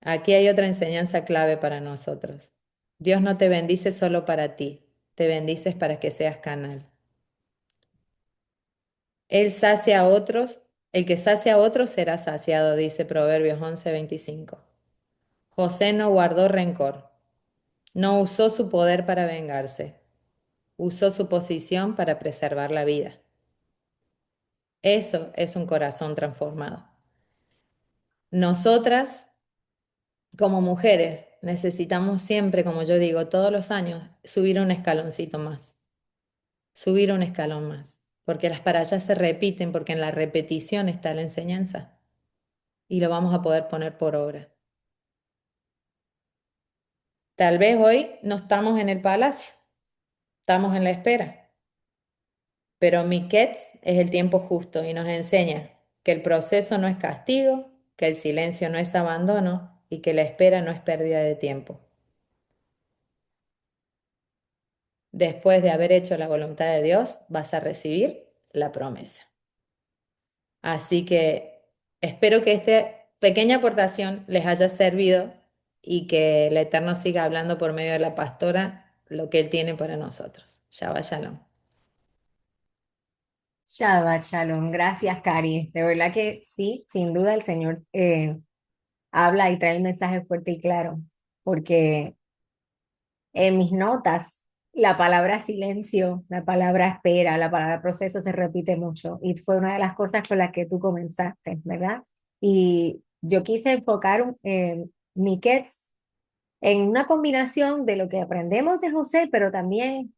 [SPEAKER 2] Aquí hay otra enseñanza clave para nosotros. Dios no te bendice solo para ti, te bendices para que seas canal. Él sacia a otros, el que sacia a otros será saciado, dice Proverbios 11:25. José no guardó rencor, no usó su poder para vengarse, usó su posición para preservar la vida. Eso es un corazón transformado. Nosotras, como mujeres, necesitamos siempre, como yo digo, todos los años, subir un escaloncito más, subir un escalón más, porque las para allá se repiten, porque en la repetición está la enseñanza y lo vamos a poder poner por obra. Tal vez hoy no estamos en el palacio, estamos en la espera, pero Miquets es el tiempo justo y nos enseña que el proceso no es castigo, que el silencio no es abandono y que la espera no es pérdida de tiempo. Después de haber hecho la voluntad de Dios, vas a recibir la promesa. Así que espero que esta pequeña aportación les haya servido y que el Eterno siga hablando por medio de la pastora lo que Él tiene para nosotros. Shabbat Shalom.
[SPEAKER 1] Shabbat Shalom, gracias, Cari. De verdad que sí, sin duda el Señor habla y trae el mensaje fuerte y claro, porque en mis notas la palabra silencio, la palabra espera, la palabra proceso se repite mucho y fue una de las cosas con las que tú comenzaste, ¿verdad? Y yo quise enfocar mi Kets en una combinación de lo que aprendemos de José, pero también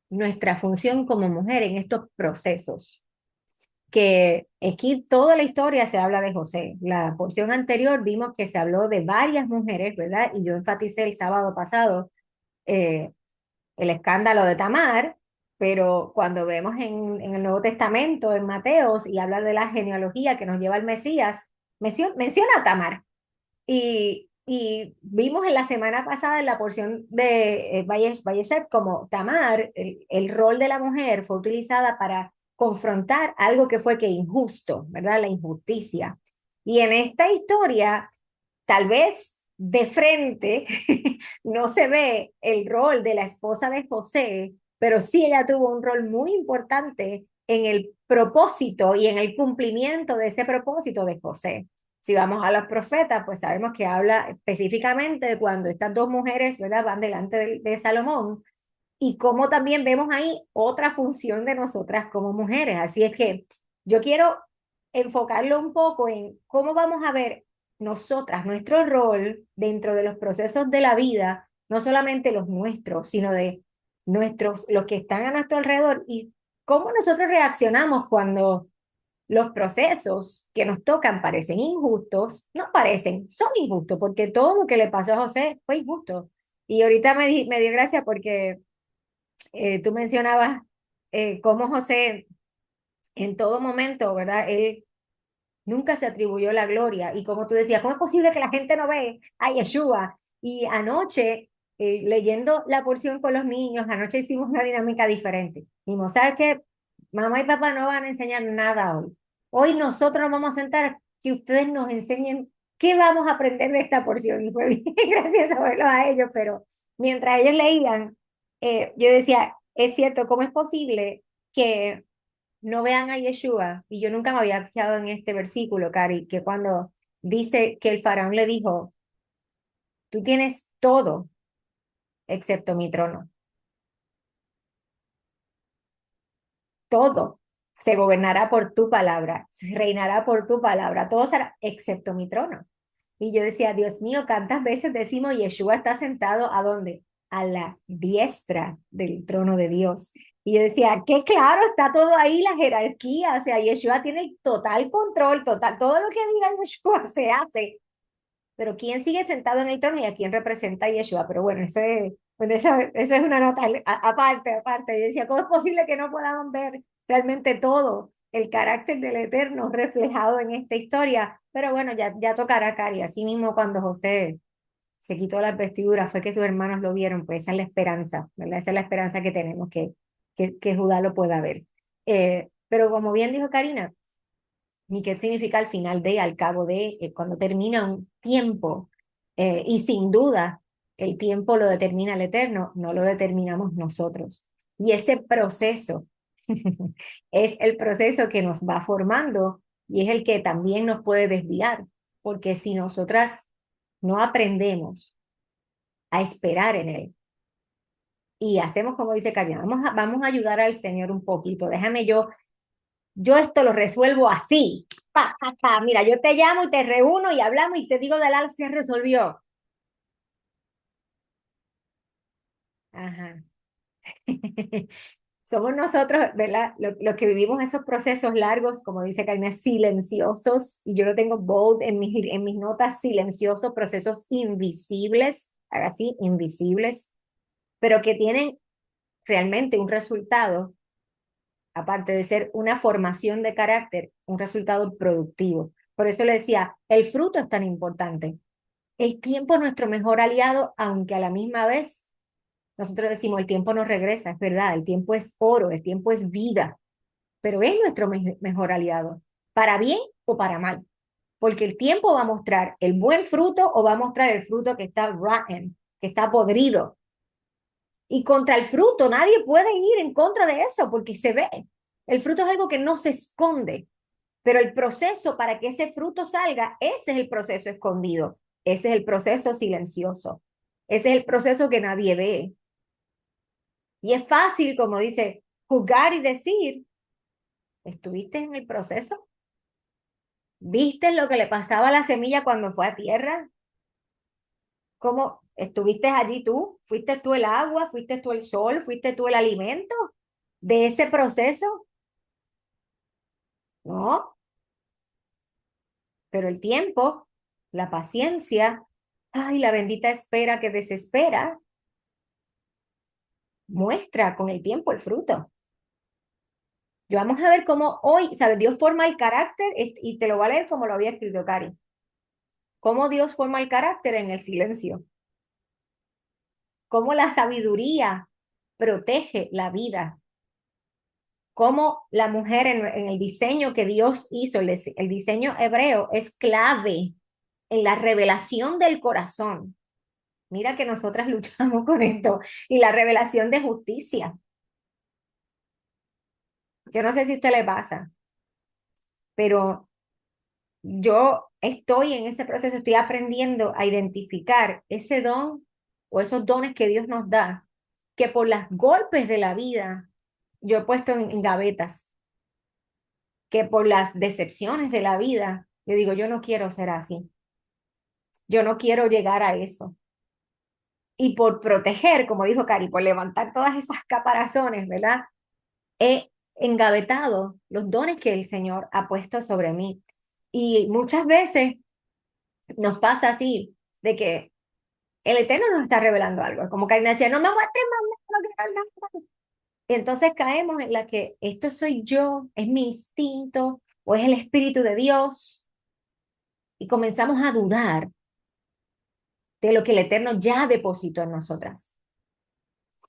[SPEAKER 1] nuestra función como mujer en estos procesos que aquí toda la historia se habla de José. La porción anterior vimos que se habló de varias mujeres, ¿verdad? Y yo enfaticé el sábado pasado eh, el escándalo de Tamar, pero cuando vemos en el Nuevo Testamento, en Mateos, y habla de la genealogía que nos lleva al Mesías, menciona a Tamar. Y vimos en la semana pasada en la porción de Valleshep como Tamar, el rol de la mujer fue utilizada para confrontar algo que fue que injusto, ¿verdad? La injusticia. Y en esta historia, tal vez de frente no se ve el rol de la esposa de José, pero sí ella tuvo un rol muy importante en el propósito y en el cumplimiento de ese propósito de José. Si vamos a los profetas, pues sabemos que habla específicamente de cuando estas dos mujeres, ¿verdad?, van delante de Salomón y cómo también vemos ahí otra función de nosotras como mujeres. Así es que yo quiero enfocarlo un poco en cómo vamos a ver nosotras, nuestro rol dentro de los procesos de la vida, no solamente los nuestros, sino de nuestros, los que están a nuestro alrededor y cómo nosotros reaccionamos cuando los procesos que nos tocan parecen injustos, no parecen, son injustos, porque todo lo que le pasó a José fue injusto. Y ahorita me dio gracia porque tú mencionabas cómo José en todo momento, ¿verdad? Él nunca se atribuyó la gloria. Y como tú decías, ¿cómo es posible que la gente no ve a Yeshua? Y anoche, leyendo la porción con los niños, anoche hicimos una dinámica diferente. Dijimos, ¿sabes qué? Mamá y papá no van a enseñar nada hoy. Hoy nosotros nos vamos a sentar que ustedes nos enseñen qué vamos a aprender de esta porción. Y fue bien, gracias a verlos a ellos, pero mientras ellos leían, yo decía, es cierto, ¿cómo es posible que no vean a Yeshua? Y yo nunca me había fijado en este versículo, Cari, que cuando dice que el faraón le dijo, tú tienes todo excepto mi trono, todo se gobernará por tu palabra, se reinará por tu palabra, todo será excepto mi trono. Y yo decía, Dios mío, ¿cuántas veces decimos Yeshua está sentado a dónde? A la diestra del trono de Dios. Y yo decía, qué claro está todo ahí, la jerarquía, o sea, Yeshua tiene el total control, total, todo lo que diga Yeshua se hace. Pero ¿quién sigue sentado en el trono y a quién representa Yeshua? Pero bueno, bueno, esa es una nota aparte, aparte. Yo decía, ¿cómo es posible que no podamos ver realmente todo el carácter del Eterno reflejado en esta historia? Pero bueno, ya tocará, Cari. Así mismo cuando José se quitó las vestiduras, fue que sus hermanos lo vieron, pues esa es la esperanza, ¿verdad? Esa es la esperanza que tenemos, que Judá lo pueda ver. Pero como bien dijo Karina, ni qué significa al final de, al cabo de, cuando termina un tiempo. Y sin duda, el tiempo lo determina el Eterno, no lo determinamos nosotros. Y ese proceso es el proceso que nos va formando y es el que también nos puede desviar, porque si nosotras no aprendemos a esperar en Él y hacemos como dice Karina, vamos a ayudar al Señor un poquito, déjame yo esto lo resuelvo así. Pa, pa, pa. Mira, yo te llamo y te reúno y hablamos y te digo de la se resolvió. Ajá. Somos nosotros, ¿verdad? Los que vivimos esos procesos largos, como dice Karina, silenciosos, y yo lo tengo bold en mis notas, silenciosos, procesos invisibles, así, invisibles, pero que tienen realmente un resultado, aparte de ser una formación de carácter, un resultado productivo. Por eso le decía, el fruto es tan importante. El tiempo es nuestro mejor aliado, aunque a la misma vez nosotros decimos, el tiempo no regresa, es verdad, el tiempo es oro, el tiempo es vida, pero es nuestro mejor aliado, para bien o para mal, porque el tiempo va a mostrar el buen fruto o va a mostrar el fruto que está rotten, que está podrido. Y contra el fruto nadie puede ir en contra de eso porque se ve. El fruto es algo que no se esconde, pero el proceso para que ese fruto salga, ese es el proceso escondido, ese es el proceso silencioso, ese es el proceso que nadie ve. Y es fácil, como dice, juzgar y decir, ¿estuviste en el proceso? ¿Viste lo que le pasaba a la semilla cuando fue a tierra? ¿Cómo estuviste allí tú? ¿Fuiste tú el agua? ¿Fuiste tú el sol? ¿Fuiste tú el alimento de ese proceso? No, pero el tiempo, la paciencia, ay, la bendita espera que desespera, muestra con el tiempo el fruto. Y vamos a ver cómo hoy, ¿sabes? Dios forma el carácter y te lo voy a leer como lo había escrito Cari. Cómo Dios forma el carácter en el silencio. Cómo la sabiduría protege la vida. Cómo la mujer en el diseño que Dios hizo, el diseño hebreo, es clave en la revelación del corazón. Mira que nosotras luchamos con esto. Y la revelación de justicia. Yo no sé si a usted le pasa, pero yo estoy en ese proceso, estoy aprendiendo a identificar ese don o esos dones que Dios nos da, que por los golpes de la vida yo he puesto en gavetas, que por las decepciones de la vida, yo digo, yo no quiero ser así, yo no quiero llegar a eso. Y por proteger, como dijo Cari, por levantar todas esas caparazones, ¿verdad? He engavetado los dones que el Señor ha puesto sobre mí. Y muchas veces nos pasa así, de que el Eterno nos está revelando algo. Como Karina decía, no me muestres más, no quiero nada. Y entonces caemos en la que esto soy yo, es mi instinto o es el Espíritu de Dios. Y comenzamos a dudar de lo que el Eterno ya depositó en nosotras.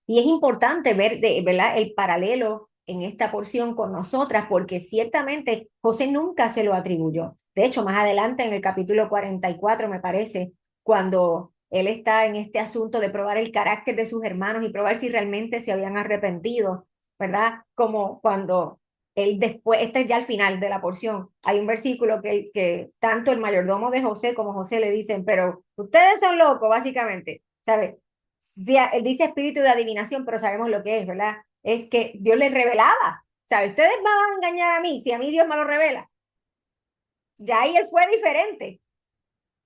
[SPEAKER 1] Y es importante ver, ¿verdad?, el paralelo en esta porción con nosotras, porque ciertamente José nunca se lo atribuyó. De hecho, más adelante en el capítulo 44, me parece, cuando él está en este asunto de probar el carácter de sus hermanos y probar si realmente se habían arrepentido, ¿verdad? Como cuando él después, este es ya al final de la porción, hay un versículo que tanto el mayordomo de José como José le dicen, pero ustedes son locos, básicamente, ¿sabes? Sí, él dice espíritu de adivinación, pero sabemos lo que es, ¿verdad? Es que Dios les revelaba. ¿Sabe? Ustedes me van a engañar a mí si a mí Dios me lo revela. Ya ahí él fue diferente,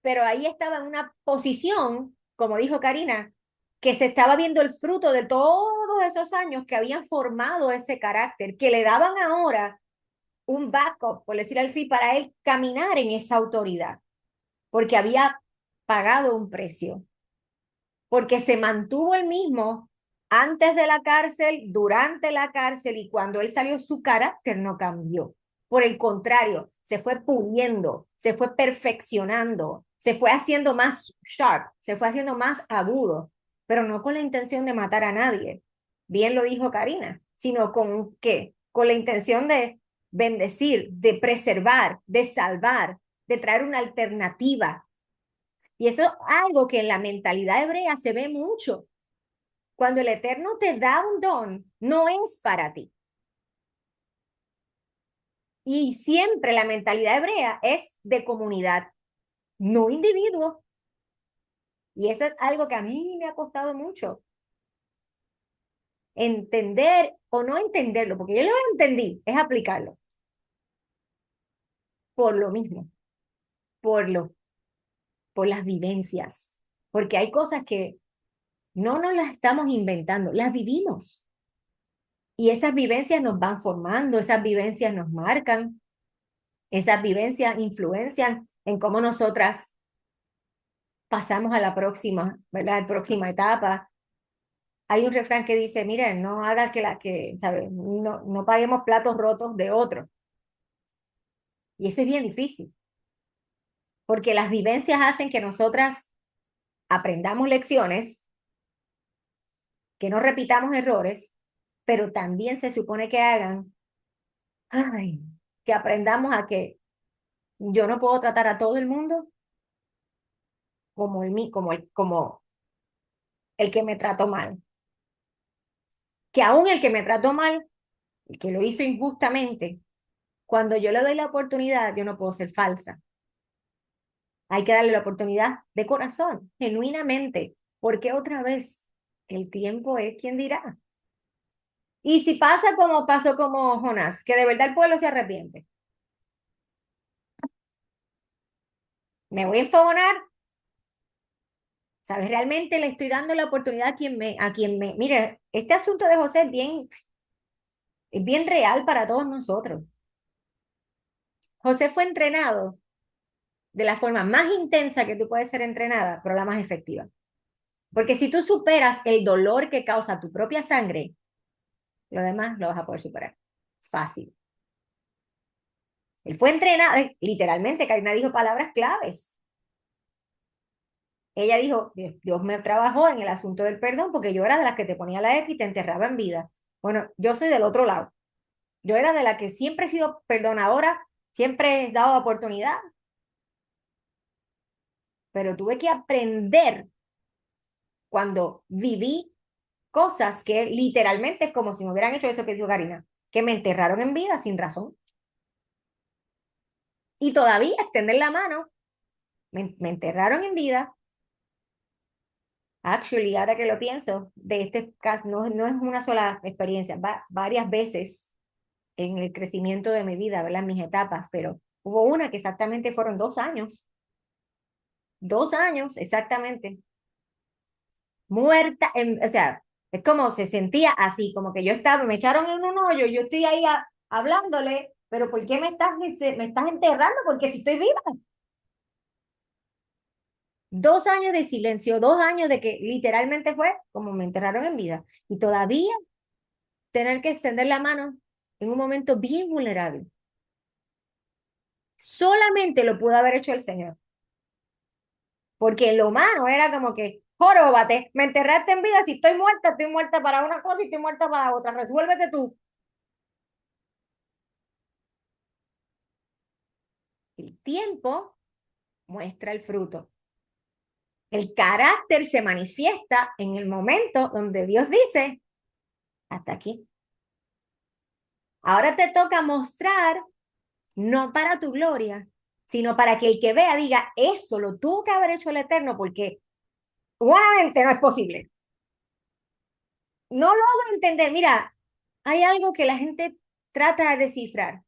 [SPEAKER 1] pero ahí estaba en una posición, como dijo Karina, que se estaba viendo el fruto de todos esos años que habían formado ese carácter, que le daban ahora un backup, por decir así, para él caminar en esa autoridad, porque había pagado un precio, porque se mantuvo el mismo antes de la cárcel, durante la cárcel y cuando él salió, su carácter no cambió. Por el contrario, se fue puliendo, se fue perfeccionando, se fue haciendo más sharp, se fue haciendo más agudo, pero no con la intención de matar a nadie. Bien lo dijo Karina, sino con qué? Con la intención de bendecir, de preservar, de salvar, de traer una alternativa. Y eso es algo que en la mentalidad hebrea se ve mucho. Cuando el Eterno te da un don, no es para ti. Y siempre la mentalidad hebrea es de comunidad, no individuo. Y eso es algo que a mí me ha costado mucho. Entender o no entenderlo, porque yo lo entendí, es aplicarlo. Por lo mismo, por, lo, por las vivencias. Porque hay cosas que no nos las estamos inventando, las vivimos. Y esas vivencias nos van formando, esas vivencias nos marcan. Esas vivencias influencian en cómo nosotras pasamos a la próxima, ¿verdad? La próxima etapa. Hay un refrán que dice, miren, no haga ¿sabes? No, no paguemos platos rotos de otro. Y eso es bien difícil, porque las vivencias hacen que nosotras aprendamos lecciones, que no repitamos errores, pero también se supone que hagan, ay, que aprendamos a que yo no puedo tratar a todo el mundo como el que me trató mal. Que aún el que me trató mal, el que lo hizo injustamente, cuando yo le doy la oportunidad, yo no puedo ser falsa. Hay que darle la oportunidad de corazón, genuinamente, porque otra vez el tiempo es quien dirá. Y si pasa como pasó como Jonás, que de verdad el pueblo se arrepiente, me voy a enfogonar, ¿sabes? Realmente le estoy dando la oportunidad mire, este asunto de José es bien real para todos nosotros. José fue entrenado de la forma más intensa que tú puedes ser entrenada, pero la más efectiva. Porque si tú superas el dolor que causa tu propia sangre, lo demás lo vas a poder superar. Fácil. Él fue entrenado, literalmente, Karina dijo palabras claves. Ella dijo, Dios me trabajó en el asunto del perdón porque yo era de las que te ponía la X y te enterraba en vida. Bueno, yo soy del otro lado. Yo era de la que siempre he sido perdonadora, siempre he dado oportunidad, pero tuve que aprender cuando viví cosas que literalmente es como si me hubieran hecho eso que dijo Karina, que me enterraron en vida sin razón. Y todavía extender la mano, me enterraron en vida. Actually, ahora que lo pienso, de este caso, no es una sola experiencia, varias veces en el crecimiento de mi vida, ¿verdad? En mis etapas, pero hubo una que exactamente fueron 2 años exactamente, muerta, o sea, es como se sentía así, como que yo estaba, me echaron en un hoyo, yo estoy ahí hablándole, pero ¿por qué me estás enterrando? Porque si estoy viva. 2 años de silencio, 2 años de que literalmente fue como me enterraron en vida. Y todavía tener que extender la mano en un momento bien vulnerable. Solamente lo pudo haber hecho el Señor. Porque lo humano era como que, joróbate, me enterraste en vida, si estoy muerta para una cosa y estoy muerta para otra, resuélvete tú. El tiempo muestra el fruto. El carácter se manifiesta en el momento donde Dios dice, hasta aquí. Ahora te toca mostrar, no para tu gloria, sino para que el que vea diga, eso lo tuvo que haber hecho el Eterno, porque humanamente no es posible. No logro entender. Mira, hay algo que la gente trata de descifrar.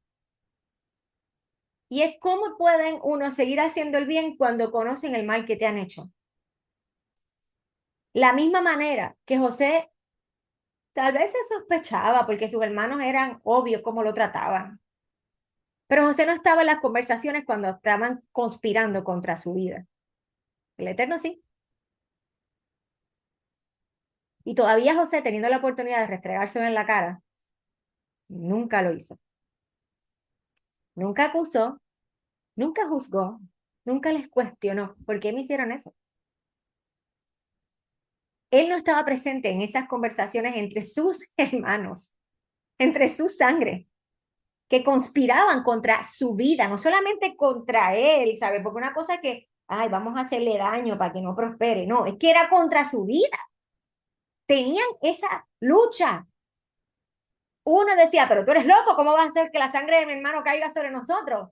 [SPEAKER 1] Y es cómo pueden uno seguir haciendo el bien cuando conocen el mal que te han hecho. La misma manera que José tal vez se sospechaba porque sus hermanos eran obvios cómo lo trataban. Pero José no estaba en las conversaciones cuando estaban conspirando contra su vida. El Eterno sí. Y todavía José, teniendo la oportunidad de restregárselo en la cara, nunca lo hizo. Nunca acusó, nunca juzgó, nunca les cuestionó. ¿Por qué me hicieron eso? Él no estaba presente en esas conversaciones entre sus hermanos, entre su sangre, que conspiraban contra su vida, no solamente contra él, ¿sabes? Porque una cosa es que, ay, vamos a hacerle daño para que no prospere. No, es que era contra su vida. Tenían esa lucha. Uno decía, pero tú eres loco, ¿cómo vas a hacer que la sangre de mi hermano caiga sobre nosotros?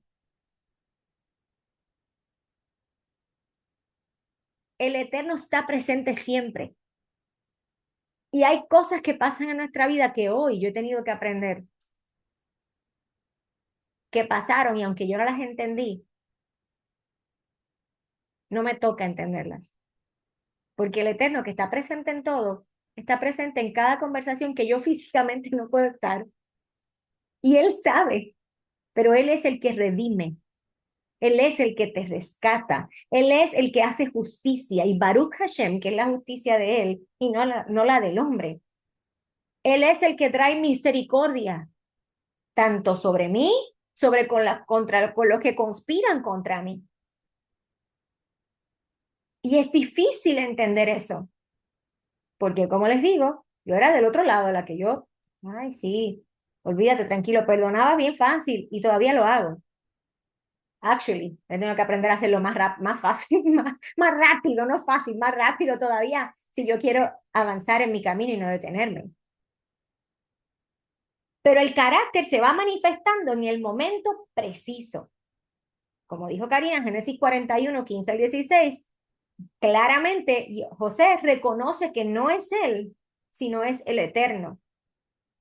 [SPEAKER 1] El Eterno está presente siempre. Y hay cosas que pasan en nuestra vida que hoy yo he tenido que aprender, que pasaron y aunque yo no las entendí, no me toca entenderlas. Porque el Eterno que está presente en todo, está presente en cada conversación que yo físicamente no puedo estar. Y Él sabe, pero Él es el que redime. Él es el que te rescata. Él es el que hace justicia. Y Baruch Hashem, que es la justicia de Él y no la del hombre. Él es el que trae misericordia, tanto sobre mí, con los que conspiran contra mí. Y es difícil entender eso, porque como les digo, yo era del otro lado, la que yo, ay, sí, olvídate, tranquilo, perdonaba bien fácil y todavía lo hago. Actually, he tenido que aprender a hacerlo más fácil, más rápido, no fácil, más rápido todavía, si yo quiero avanzar en mi camino y no detenerme. Pero el carácter se va manifestando en el momento preciso. Como dijo Karina, Génesis 41, 15 al 16, claramente José reconoce que no es él, sino es el Eterno.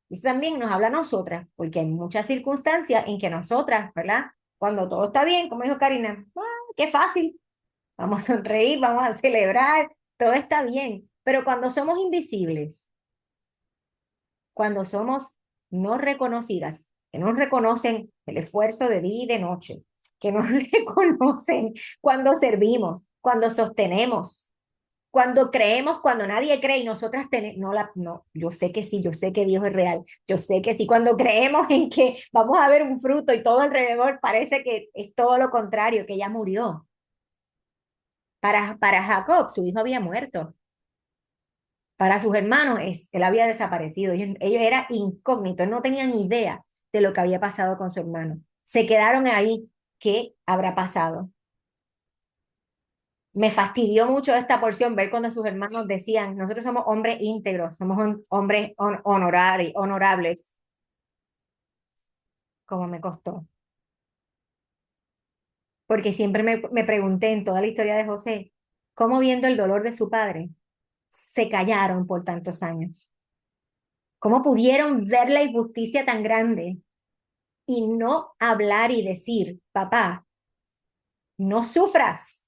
[SPEAKER 1] Eso también nos habla a nosotras, porque hay muchas circunstancias en que nosotras, ¿verdad? Cuando todo está bien, como dijo Karina, qué fácil, vamos a sonreír, vamos a celebrar, todo está bien. Pero cuando somos invisibles, cuando somos no reconocidas, que no reconocen el esfuerzo de día y de noche, que no reconocen cuando servimos, cuando sostenemos, cuando creemos, cuando nadie cree y nosotras tenemos, no, yo sé que sí, yo sé que Dios es real, yo sé que sí, cuando creemos en que vamos a ver un fruto y todo alrededor parece que es todo lo contrario, que ya murió. Para Jacob, su hijo había muerto. Para sus hermanos, él había desaparecido. Ellos eran incógnitos, no tenían idea de lo que había pasado con su hermano. Se quedaron ahí. ¿Qué habrá pasado? Me fastidió mucho esta porción ver cuando sus hermanos decían, nosotros somos hombres íntegros, somos hombres honorables, como me costó. porque siempre me pregunté en toda la historia de José, cómo viendo el dolor de su padre, se callaron por tantos años. ¿Cómo pudieron ver la injusticia tan grande y no hablar y decir, papá, no sufras?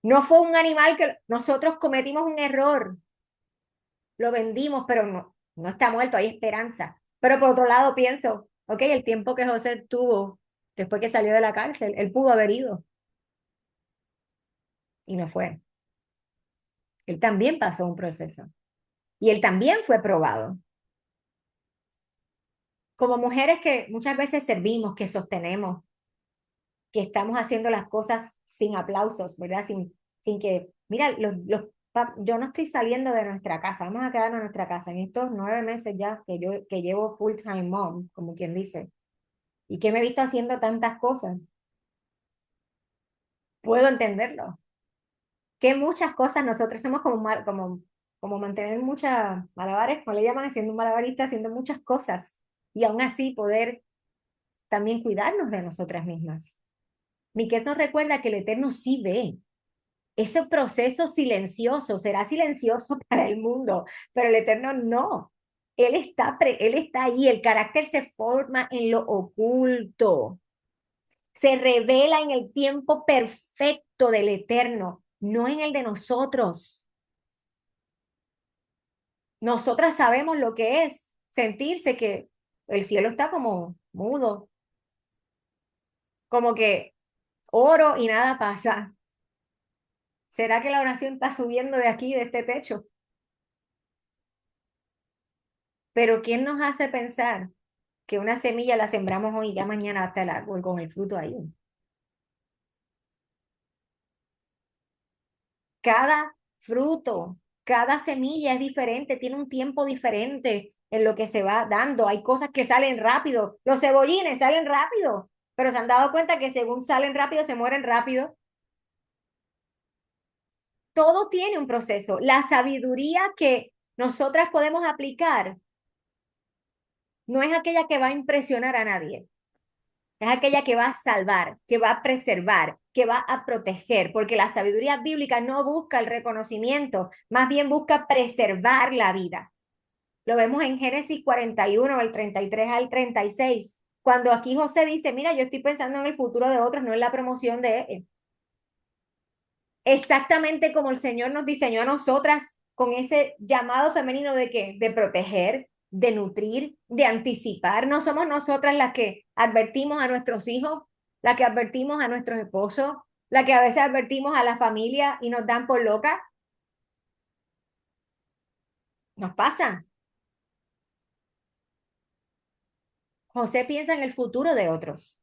[SPEAKER 1] No fue un animal que nosotros cometimos un error, lo vendimos, pero no está muerto, hay esperanza. Pero por otro lado pienso, ok, el tiempo que José tuvo después que salió de la cárcel, él pudo haber ido y no fue. Él también pasó un proceso y él también fue probado. Como mujeres que muchas veces servimos, que sostenemos, que estamos haciendo las cosas sin aplausos, ¿verdad? Sin que, mira, yo no estoy saliendo de nuestra casa, vamos a quedarnos en nuestra casa en estos 9 meses ya que llevo full time mom, como quien dice, y que me he visto haciendo tantas cosas, puedo entenderlo. Que muchas cosas nosotros somos como mantener muchas malabares, como le llaman, siendo un malabarista, haciendo muchas cosas, y aún así poder también cuidarnos de nosotras mismas. Miquel nos recuerda que el Eterno sí ve. Ese proceso silencioso será silencioso para el mundo, pero el Eterno no. Él está ahí, el carácter se forma en lo oculto, se revela en el tiempo perfecto del Eterno, no en el de nosotros. Nosotras sabemos lo que es sentirse que el cielo está como mudo, como que oro y nada pasa. ¿Será que la oración está subiendo de aquí, de este techo? Pero ¿quién nos hace pensar que una semilla la sembramos hoy y ya mañana hasta el árbol con el fruto ahí? Cada fruto, cada semilla es diferente, tiene un tiempo diferente en lo que se va dando. Hay cosas que salen rápido. Los cebollines salen rápido, pero se han dado cuenta que según salen rápido, se mueren rápido. Todo tiene un proceso. La sabiduría que nosotras podemos aplicar no es aquella que va a impresionar a nadie. Es aquella que va a salvar, que va a preservar, que va a proteger, porque la sabiduría bíblica no busca el reconocimiento, más bien busca preservar la vida. Lo vemos en Génesis 41, el 33 al 36, cuando aquí José dice, mira, yo estoy pensando en el futuro de otros, no en la promoción de él. Exactamente como el Señor nos diseñó a nosotras con ese llamado femenino de qué, de proteger, de nutrir, de anticipar. No somos nosotras las que advertimos a nuestros hijos, las que advertimos a nuestros esposos, las que a veces advertimos a la familia y nos dan por loca. Nos pasa. José piensa en el futuro de otros.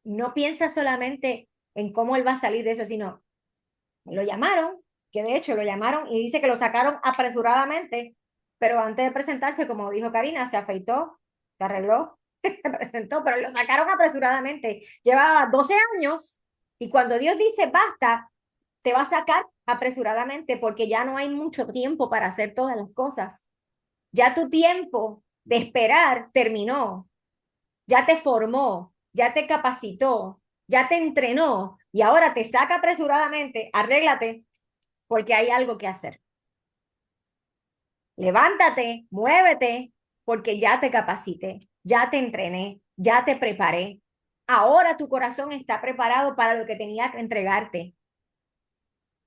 [SPEAKER 1] No piensa solamente en cómo él va a salir de eso, sino lo llamaron, que de hecho lo llamaron y dice que lo sacaron apresuradamente, pero antes de presentarse, como dijo Karina, se afeitó, se arregló, se presentó, pero lo sacaron apresuradamente. Llevaba 12 años y cuando Dios dice basta, te va a sacar apresuradamente porque ya no hay mucho tiempo para hacer todas las cosas. Ya tu tiempo de esperar terminó, ya te formó, ya te capacitó, ya te entrenó y ahora te saca apresuradamente, arréglate porque hay algo que hacer. Levántate, muévete, porque ya te capacité, ya te entrené, ya te preparé. Ahora tu corazón está preparado para lo que tenía que entregarte,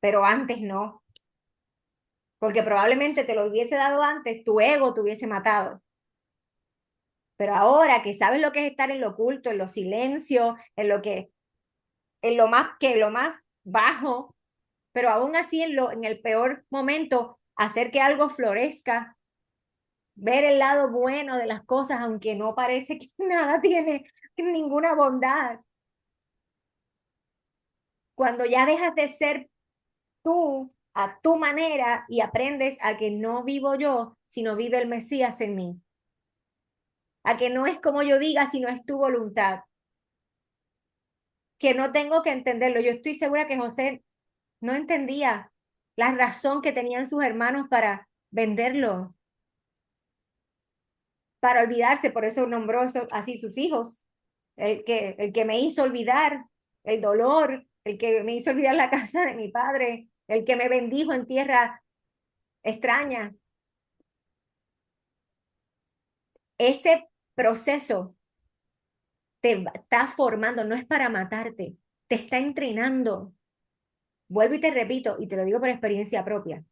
[SPEAKER 1] pero antes no, porque probablemente te lo hubiese dado antes, tu ego te hubiese matado. Pero ahora que sabes lo que es estar en lo oculto, en lo silencio, en lo más bajo, pero aún así en el peor momento, hacer que algo florezca, ver el lado bueno de las cosas, aunque no parece que nada tiene ninguna bondad. Cuando ya dejas de ser tú a tu manera y aprendes a que no vivo yo, sino vive el Mesías en mí. A que no es como yo diga, sino es tu voluntad. Que no tengo que entenderlo. Yo estoy segura que José no entendía la razón que tenían sus hermanos para venderlo, para olvidarse, por eso nombró así sus hijos. el que me hizo olvidar el dolor, el que me hizo olvidar la casa de mi padre, el que me bendijo en tierra extraña. Ese proceso te está formando, no es para matarte, te está entrenando. Vuelvo y te repito, y te lo digo por experiencia propia.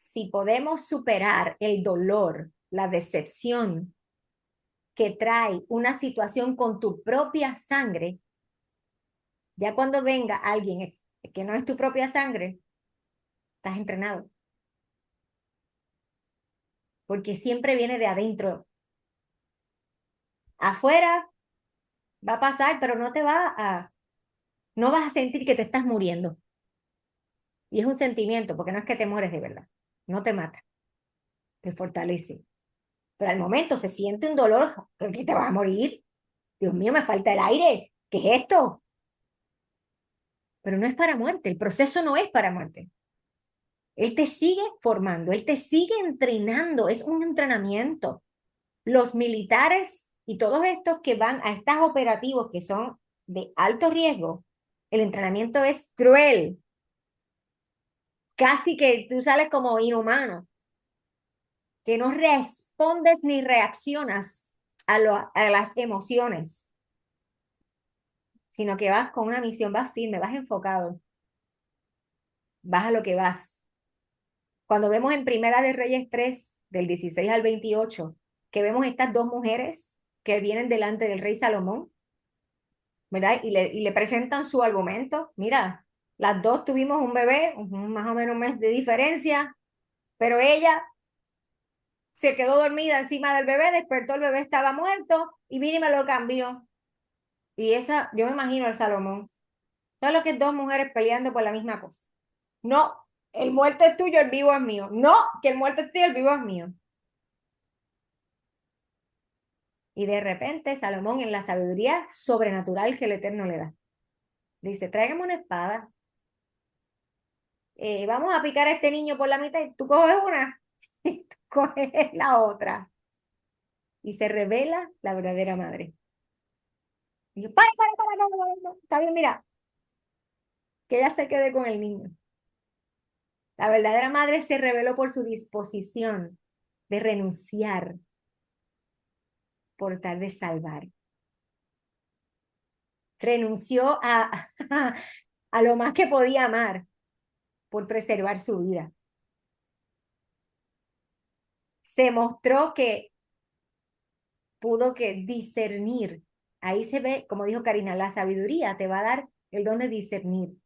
[SPEAKER 1] Si podemos superar el dolor, la decepción que trae una situación con tu propia sangre, ya cuando venga alguien que no es tu propia sangre, estás entrenado. Porque siempre viene de adentro. Afuera va a pasar, pero no vas a sentir que te estás muriendo. Y es un sentimiento, porque no es que te mueres de verdad. No te mata, te fortalece. Pero al momento se siente un dolor, que te vas a morir. Dios mío, me falta el aire. ¿Qué es esto? Pero no es para muerte, el proceso no es para muerte. Él te sigue formando, él te sigue entrenando, es un entrenamiento. Los militares y todos estos que van a estos operativos que son de alto riesgo, el entrenamiento es cruel, casi que tú sales como inhumano, que no respondes ni reaccionas a las emociones, sino que vas con una misión, vas firme, vas enfocado, vas a lo que vas. Cuando vemos en Primera de Reyes 3, del 16 al 28, que vemos estas dos mujeres que vienen delante del rey Salomón, ¿verdad? Y le presentan su argumento. Mira, las dos tuvimos un bebé, más o menos un mes de diferencia, pero ella se quedó dormida encima del bebé, despertó, el bebé estaba muerto y vine y me lo cambió. Y esa, yo me imagino el Salomón. ¿Sabes lo que es dos mujeres peleando por la misma cosa? No, el muerto es tuyo, el vivo es mío. No, que el muerto es tuyo, el vivo es mío. Y de repente Salomón, en la sabiduría sobrenatural que el Eterno le da, dice, tráigame una espada, vamos a picar a este niño por la mitad y tú coges una y tú coges la otra. Y se revela la verdadera madre. Y yo, para, está bien, mira, que ella se quede con el niño. La verdadera madre se reveló por su disposición de renunciar por tal de salvar. Renunció a lo más que podía amar por preservar su vida. Se mostró que pudo que discernir. Ahí se ve, como dijo Karina, la sabiduría te va a dar el don de discernir.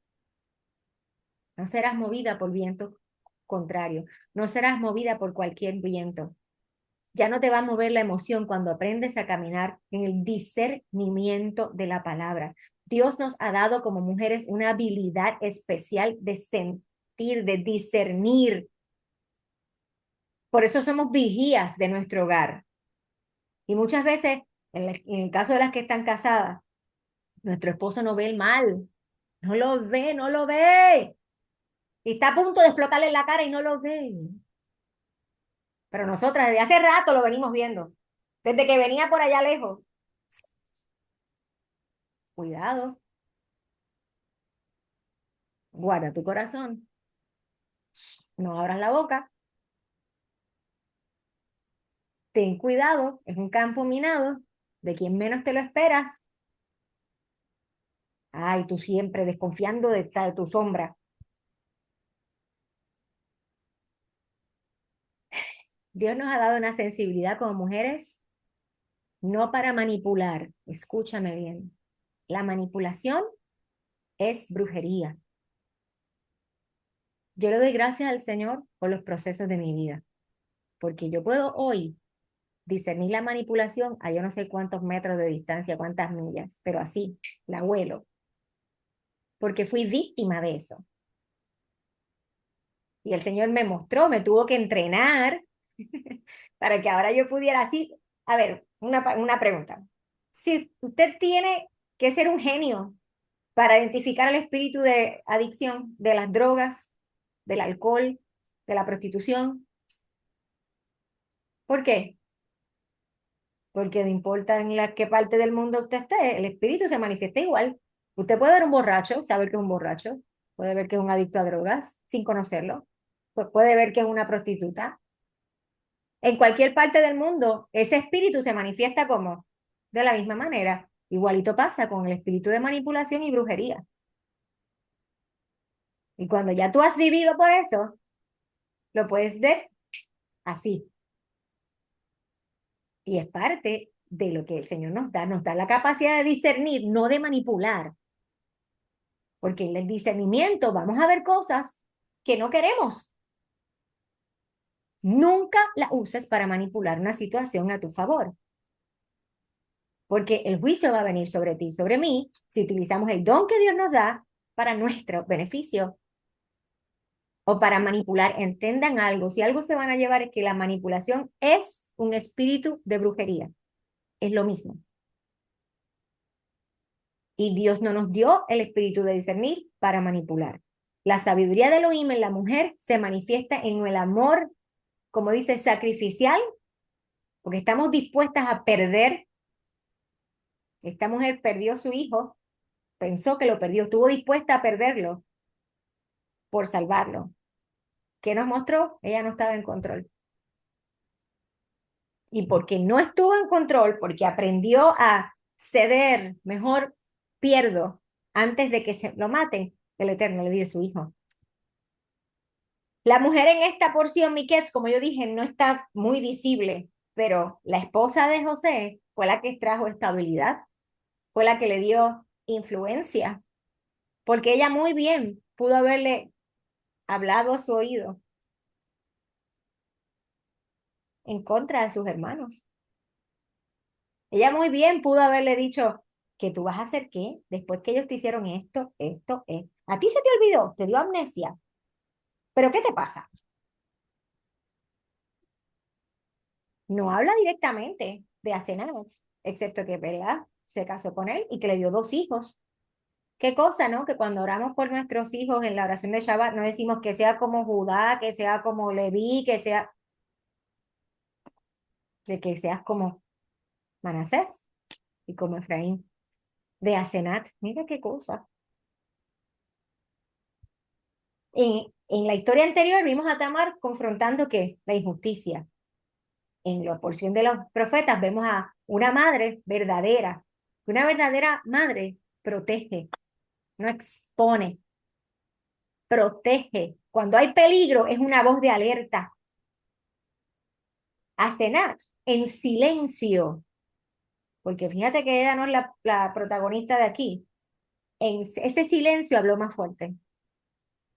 [SPEAKER 1] No serás movida por viento contrario, no serás movida por cualquier viento. Ya no te va a mover la emoción cuando aprendes a caminar en el discernimiento de la palabra. Dios nos ha dado como mujeres una habilidad especial de sentir, de discernir. Por eso somos vigías de nuestro hogar. Y muchas veces, en el caso de las que están casadas, nuestro esposo no ve el mal, no lo ve, no lo ve. Y está a punto de explotarle en la cara y no lo ve. Pero nosotras desde hace rato lo venimos viendo. Desde que venía por allá lejos. Cuidado, guarda tu corazón. No abras la boca. Ten cuidado, es un campo minado de quien menos te lo esperas. Ay, tú siempre desconfiando de tu sombra. Dios nos ha dado una sensibilidad como mujeres, no para manipular. Escúchame bien. La manipulación es brujería. Yo le doy gracias al Señor por los procesos de mi vida, porque yo puedo hoy discernir la manipulación a yo no sé cuántos metros de distancia, cuántas millas, pero así, la huelo, porque fui víctima de eso. Y el Señor me mostró, me tuvo que entrenar para que ahora yo pudiera así. A ver, una pregunta. Si usted tiene que ser un genio para identificar el espíritu de adicción, de las drogas, del alcohol, de la prostitución, ¿por qué? porque no importa en la qué parte del mundo usted esté, el espíritu se manifiesta igual. Usted puede ver un borracho, saber que es un borracho, puede ver que es un adicto a drogas sin conocerlo, pues puede ver que es una prostituta. En cualquier parte del mundo, ese espíritu se manifiesta como de la misma manera. Igualito pasa con el espíritu de manipulación y brujería. Y cuando ya tú has vivido por eso, lo puedes ver así. Y es parte de lo que el Señor nos da la capacidad de discernir, no de manipular, porque en el discernimiento vamos a ver cosas que no queremos. Nunca la uses para manipular una situación a tu favor, porque el juicio va a venir sobre ti, sobre mí, si utilizamos el don que Dios nos da para nuestro beneficio o para manipular. Entendan algo, si algo se van a llevar es que la manipulación es un espíritu de brujería, es lo mismo. Y Dios no nos dio el espíritu de discernir para manipular. La sabiduría de Elohim en la mujer se manifiesta en el amor, como dice, sacrificial, porque estamos dispuestas a perder. Esta mujer perdió su hijo, pensó que lo perdió, estuvo dispuesta a perderlo por salvarlo. ¿Qué nos mostró? Ella no estaba en control. Y porque no estuvo en control, porque aprendió a ceder, mejor pierdo antes de que se lo maten, el Eterno le dio su hijo. La mujer en esta porción, Miquets, como yo dije, no está muy visible, pero la esposa de José fue la que trajo estabilidad, fue la que le dio influencia, porque ella muy bien pudo haberle hablado a su oído en contra de sus hermanos. Ella muy bien pudo haberle dicho que tú vas a hacer qué después que ellos te hicieron esto. A ti se te olvidó, te dio amnesia, pero ¿qué te pasa? No habla directamente de Asenat, excepto que Pelea se casó con él y que le dio dos hijos. Qué cosa, ¿no? Que cuando oramos por nuestros hijos en la oración de Shabbat no decimos que sea como Judá, que sea como Leví, que sea, que seas como Manasés y como Efraín. De Asenat, mira qué cosa. En la historia anterior vimos a Tamar confrontando ¿qué? La injusticia. En la porción de los profetas vemos a una madre verdadera. Una verdadera madre protege, no expone, protege. Cuando hay peligro es una voz de alerta. Asenat en silencio, porque fíjate que ella no es la protagonista de aquí. En ese silencio habló más fuerte.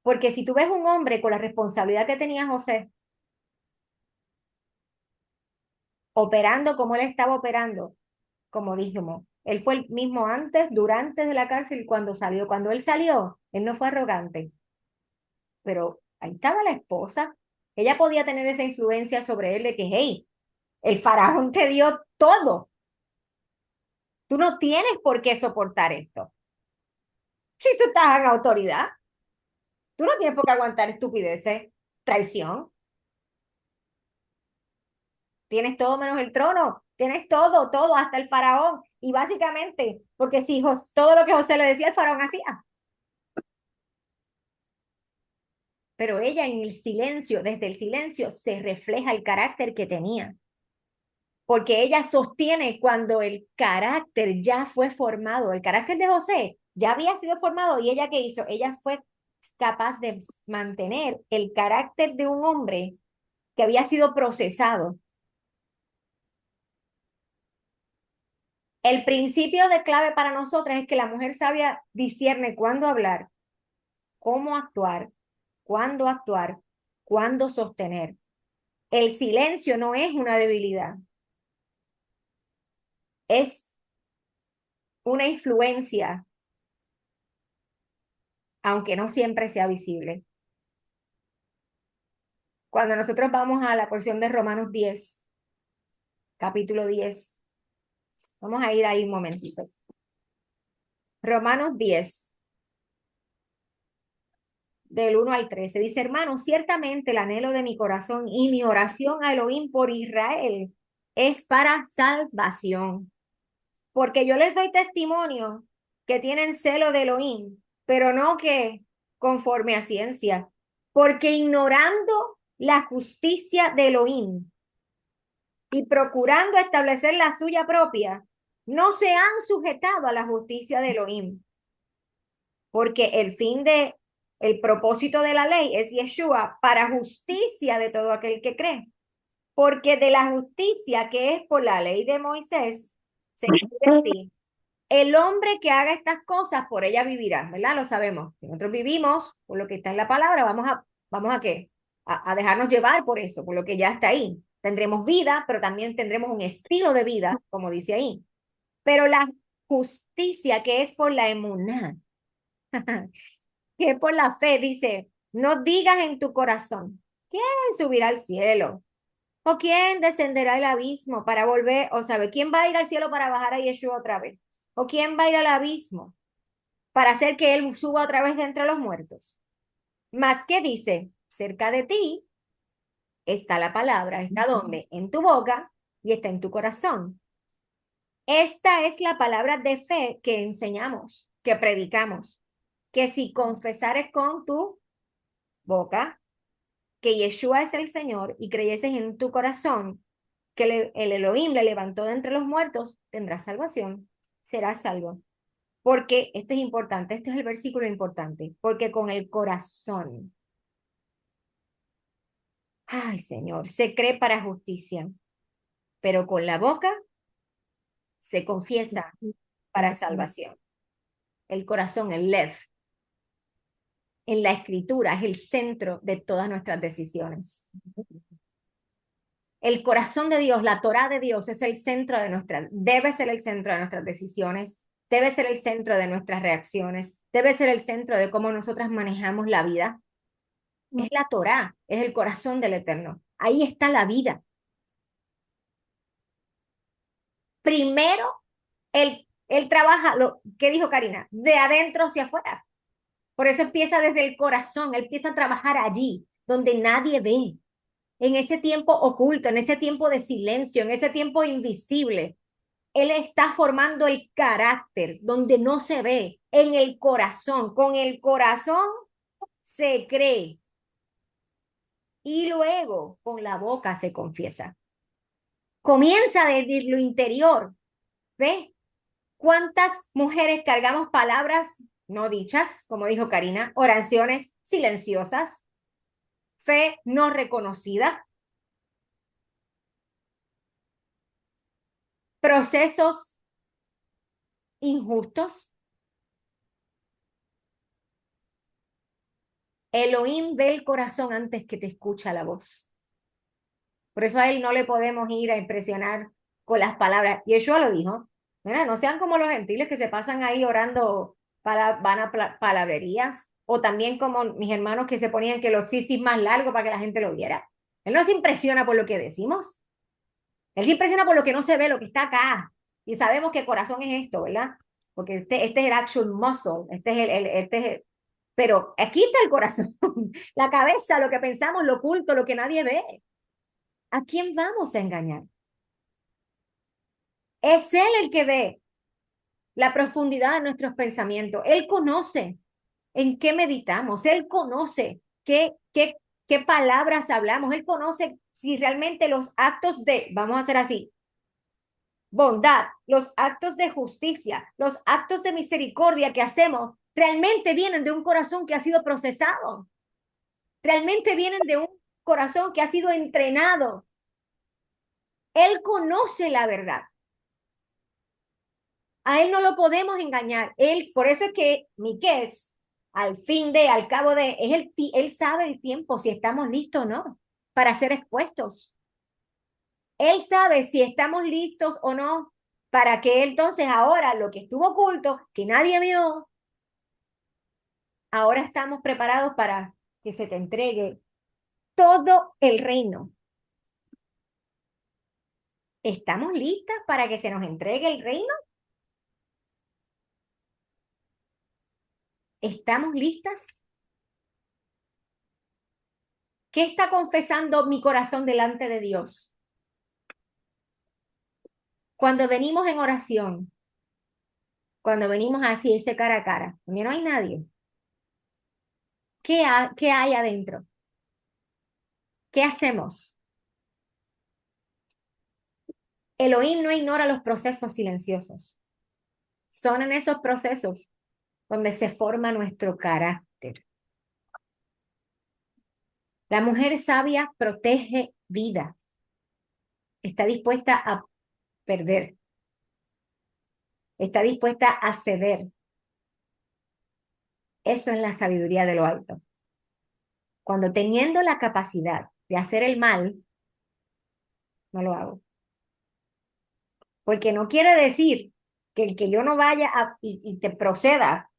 [SPEAKER 1] Porque si tú ves un hombre con la responsabilidad que tenía José, operando como él estaba operando, como dijimos, él fue el mismo antes, durante de la cárcel y cuando salió. Cuando él salió, él no fue arrogante, pero ahí estaba la esposa. Ella podía tener esa influencia sobre él de que, hey, el faraón te dio todo. Tú no tienes por qué soportar esto. Si tú estás en autoridad, tú no tienes por qué aguantar estupideces, traición. Tienes todo menos el trono. Tienes todo, todo, hasta el faraón. Y básicamente, porque si todo lo que José le decía, el faraón hacía. Pero ella en el silencio, desde el silencio, se refleja el carácter que tenía. Porque ella sostiene cuando el carácter ya fue formado, el carácter de José ya había sido formado y ella ¿qué hizo? Ella fue capaz de mantener el carácter de un hombre que había sido procesado. El principio de clave para nosotras es que la mujer sabia discierne cuándo hablar, cómo actuar, cuándo sostener. El silencio no es una debilidad, es una influencia, aunque no siempre sea visible. Cuando nosotros vamos a la porción de Romanos 10, capítulo 10, vamos a ir ahí un momentito. Romanos 10, del 1 al 13, dice, hermano, ciertamente el anhelo de mi corazón y mi oración a Elohim por Israel es para salvación. Porque yo les doy testimonio que tienen celo de Elohim, pero no que conforme a ciencia, porque ignorando la justicia de Elohim y procurando establecer la suya propia, no se han sujetado a la justicia de Elohim, porque el propósito de la ley es Yeshua para justicia de todo aquel que cree. Porque de la justicia que es por la ley de Moisés, se escribe así: el hombre que haga estas cosas, por ella vivirá, ¿verdad? Lo sabemos. Si nosotros vivimos por lo que está en la palabra, ¿vamos a qué? A dejarnos llevar por eso, por lo que ya está ahí. Tendremos vida, pero también tendremos un estilo de vida, como dice ahí. Pero la justicia que es por la emuná, que es por la fe, dice, no digas en tu corazón, ¿quién subirá al cielo? ¿O quién descenderá al abismo para volver? O sabe, ¿quién va a ir al cielo para bajar a Yeshua otra vez? ¿O quién va a ir al abismo para hacer que él suba otra vez de entre los muertos? Más que dice, cerca de ti está la palabra, ¿está dónde? En tu boca y está en tu corazón. Esta es la palabra de fe que enseñamos, que predicamos, que si confesares con tu boca que Yeshua es el Señor y creyeses en tu corazón que el Elohim le levantó de entre los muertos, tendrás salvación, serás salvo. Porque esto es importante, este es el versículo importante, porque con el corazón, ay Señor, se cree para justicia, pero con la boca se confiesa para salvación. El corazón, el lev, en la escritura es el centro de todas nuestras decisiones. El corazón de Dios, la Torá de Dios es el centro de debe ser el centro de nuestras decisiones, debe ser el centro de nuestras reacciones, debe ser el centro de cómo nosotras manejamos la vida. Es la Torá, es el corazón del Eterno. Ahí está la vida. Primero, él trabaja, ¿qué dijo Karina? De adentro hacia afuera. Por eso empieza desde el corazón, él empieza a trabajar allí, donde nadie ve, en ese tiempo oculto, en ese tiempo de silencio, en ese tiempo invisible. Él está formando el carácter donde no se ve, en el corazón. Con el corazón se cree y luego con la boca se confiesa. Comienza desde lo interior. ¿Ve? ¿Cuántas mujeres cargamos palabras no dichas, como dijo Karina, oraciones silenciosas, fe no reconocida, procesos injustos? Elohim ve el corazón antes que te escucha la voz. Por eso a él no le podemos ir a impresionar con las palabras. Y Yeshua lo dijo, mira, no sean como los gentiles que se pasan ahí orando para palabrerías, o también como mis hermanos que se ponían que los sí más largos para que la gente lo viera. Él no se impresiona por lo que decimos, él se impresiona por lo que no se ve, lo que está acá. Y sabemos que corazón es esto, ¿verdad? Porque este es el actual muscle, pero aquí está el corazón, la cabeza, lo que pensamos, lo oculto, lo que nadie ve. ¿A quién vamos a engañar? Es Él el que ve la profundidad de nuestros pensamientos. Él conoce en qué meditamos. Él conoce qué palabras hablamos. Él conoce si realmente los actos vamos a hacer así, bondad, los actos de justicia, los actos de misericordia que hacemos, realmente vienen de un corazón que ha sido procesado. Realmente vienen de un corazón que ha sido entrenado. Él conoce la verdad. A él no lo podemos engañar. Por eso es que Miquel, al cabo de, él sabe el tiempo, si estamos listos o no, para ser expuestos. Él sabe si estamos listos o no, para que entonces ahora lo que estuvo oculto, que nadie vio, ahora estamos preparados para que se te entregue todo el reino. ¿Estamos listas para que se nos entregue el reino? ¿Estamos listas? ¿Qué está confesando mi corazón delante de Dios? Cuando venimos en oración, cuando venimos así, ese cara a cara, donde no hay nadie, ¿qué hay adentro? ¿Qué hacemos? Elohim no ignora los procesos silenciosos. Son en esos procesos donde se forma nuestro carácter. La mujer sabia protege vida, está dispuesta a perder, está dispuesta a ceder. Eso es la sabiduría de lo alto. Cuando teniendo la capacidad de hacer el mal, no lo hago. Porque no quiere decir que el que yo no vaya y te proceda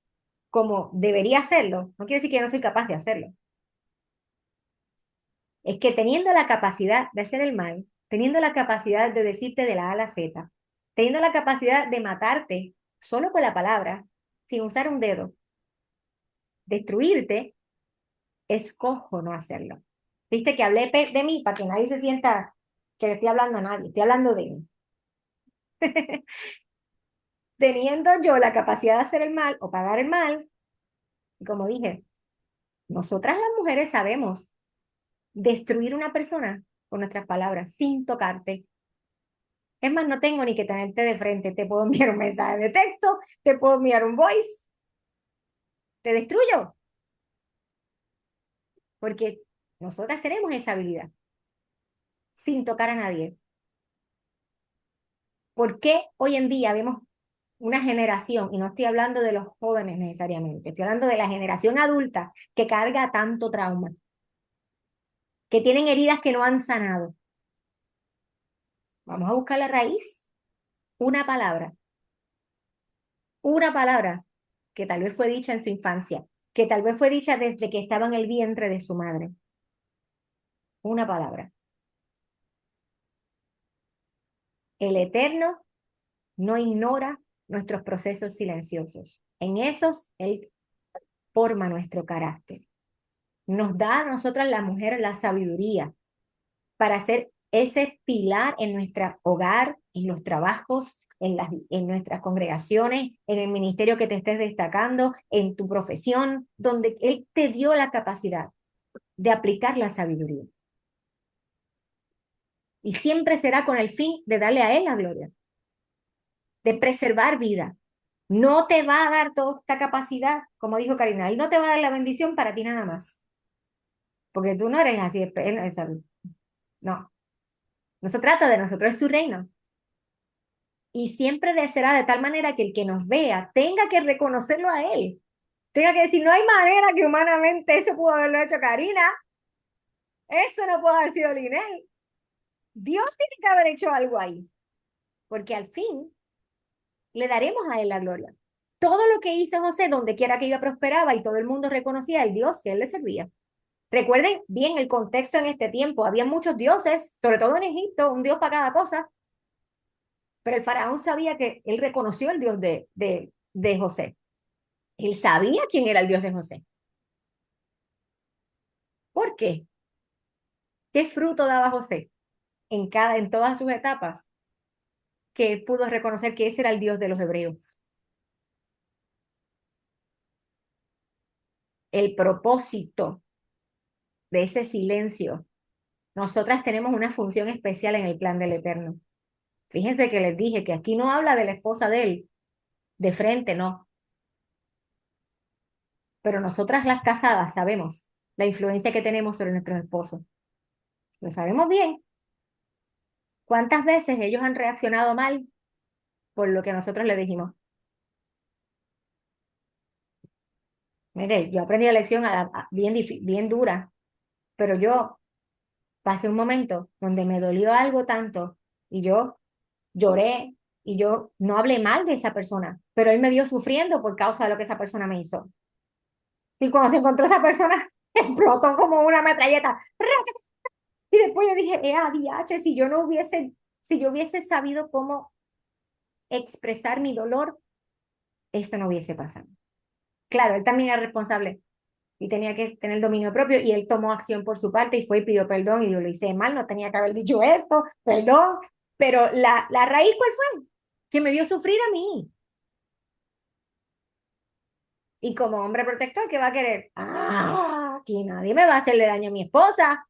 [SPEAKER 1] como debería hacerlo, no quiere decir que yo no soy capaz de hacerlo. Es que teniendo la capacidad de hacer el mal, teniendo la capacidad de decirte de la A a la Z, teniendo la capacidad de matarte solo con la palabra, sin usar un dedo, destruirte, escojo no hacerlo. Viste que hablé de mí para que nadie se sienta que le estoy hablando a nadie, estoy hablando de mí. Teniendo yo la capacidad de hacer el mal o pagar el mal, y como dije, nosotras las mujeres sabemos destruir una persona con nuestras palabras sin tocarte. Es más, no tengo ni que tenerte de frente. Te puedo enviar un mensaje de texto, te puedo enviar un voice, te destruyo. Porque nosotras tenemos esa habilidad sin tocar a nadie. ¿Por qué hoy en día vemos una generación, y no estoy hablando de los jóvenes necesariamente, estoy hablando de la generación adulta que carga tanto trauma, que tienen heridas que no han sanado? Vamos a buscar la raíz, una palabra que tal vez fue dicha en su infancia, que tal vez fue dicha desde que estaba en el vientre de su madre. Una palabra. El Eterno no ignora nuestros procesos silenciosos. En esos, Él forma nuestro carácter. Nos da a nosotras, las mujeres, la sabiduría para ser ese pilar en nuestro hogar, en los trabajos, en nuestras congregaciones, en el ministerio que te estés destacando, en tu profesión, donde Él te dio la capacidad de aplicar la sabiduría. Y siempre será con el fin de darle a Él la gloria, de preservar vida. No te va a dar toda esta capacidad, como dijo Karina, Él no te va a dar la bendición para ti nada más, porque tú no eres así, no, no se trata de nosotros, es su reino. Y siempre será de tal manera que el que nos vea tenga que reconocerlo a Él, tenga que decir, no hay manera que humanamente eso pudo haberlo hecho Karina, eso no pudo haber sido Linel. Dios tiene que haber hecho algo ahí, porque al fin le daremos a Él la gloria. Todo lo que hizo José, donde quiera que iba, prosperaba y todo el mundo reconocía al Dios que Él le servía. Recuerden bien el contexto en este tiempo. Había muchos dioses, sobre todo en Egipto, un dios para cada cosa, pero el faraón sabía que él reconoció el Dios de José. Él sabía quién era el Dios de José. ¿Por qué? ¿Qué fruto daba José en todas sus etapas? Que él pudo reconocer que ese era el Dios de los hebreos. El propósito de ese silencio. Nosotras tenemos una función especial en el plan del Eterno. Fíjense que les dije que aquí no habla de la esposa de él, de frente, no. Pero nosotras las casadas sabemos la influencia que tenemos sobre nuestros esposos. Lo sabemos bien. ¿Cuántas veces ellos han reaccionado mal por lo que nosotros les dijimos? Mire, yo aprendí la lección bien dura, pero yo pasé un momento donde me dolió algo tanto y yo lloré y yo no hablé mal de esa persona, pero él me vio sufriendo por causa de lo que esa persona me hizo. Y cuando se encontró esa persona, explotó como una metralleta. Y después yo dije, DH, si yo hubiese sabido cómo expresar mi dolor, eso no hubiese pasado. Claro, él también era responsable y tenía que tener dominio propio y él tomó acción por su parte y fue y pidió perdón y yo lo hice mal, no tenía que haber dicho esto, perdón. Pero la raíz, ¿cuál fue? Que me vio sufrir a mí. Y como hombre protector, ¿qué va a querer? Ah, aquí nadie me va a hacerle daño a mi esposa.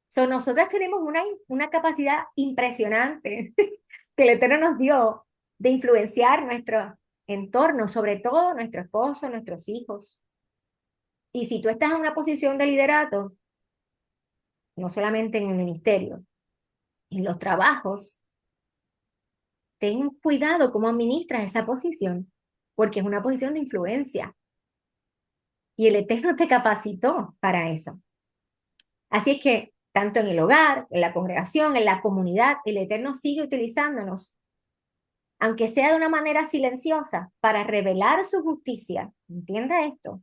[SPEAKER 1] So, nosotras tenemos una capacidad impresionante que el Eterno nos dio de influenciar nuestro entorno, sobre todo nuestro esposo, nuestros hijos. Y si tú estás en una posición de liderato, no solamente en el ministerio, en los trabajos, ten cuidado cómo administras esa posición, porque es una posición de influencia y el Eterno te capacitó para eso. Así es que, tanto en el hogar, en la congregación, en la comunidad, el Eterno sigue utilizándonos, aunque sea de una manera silenciosa, para revelar su justicia. Entienda esto.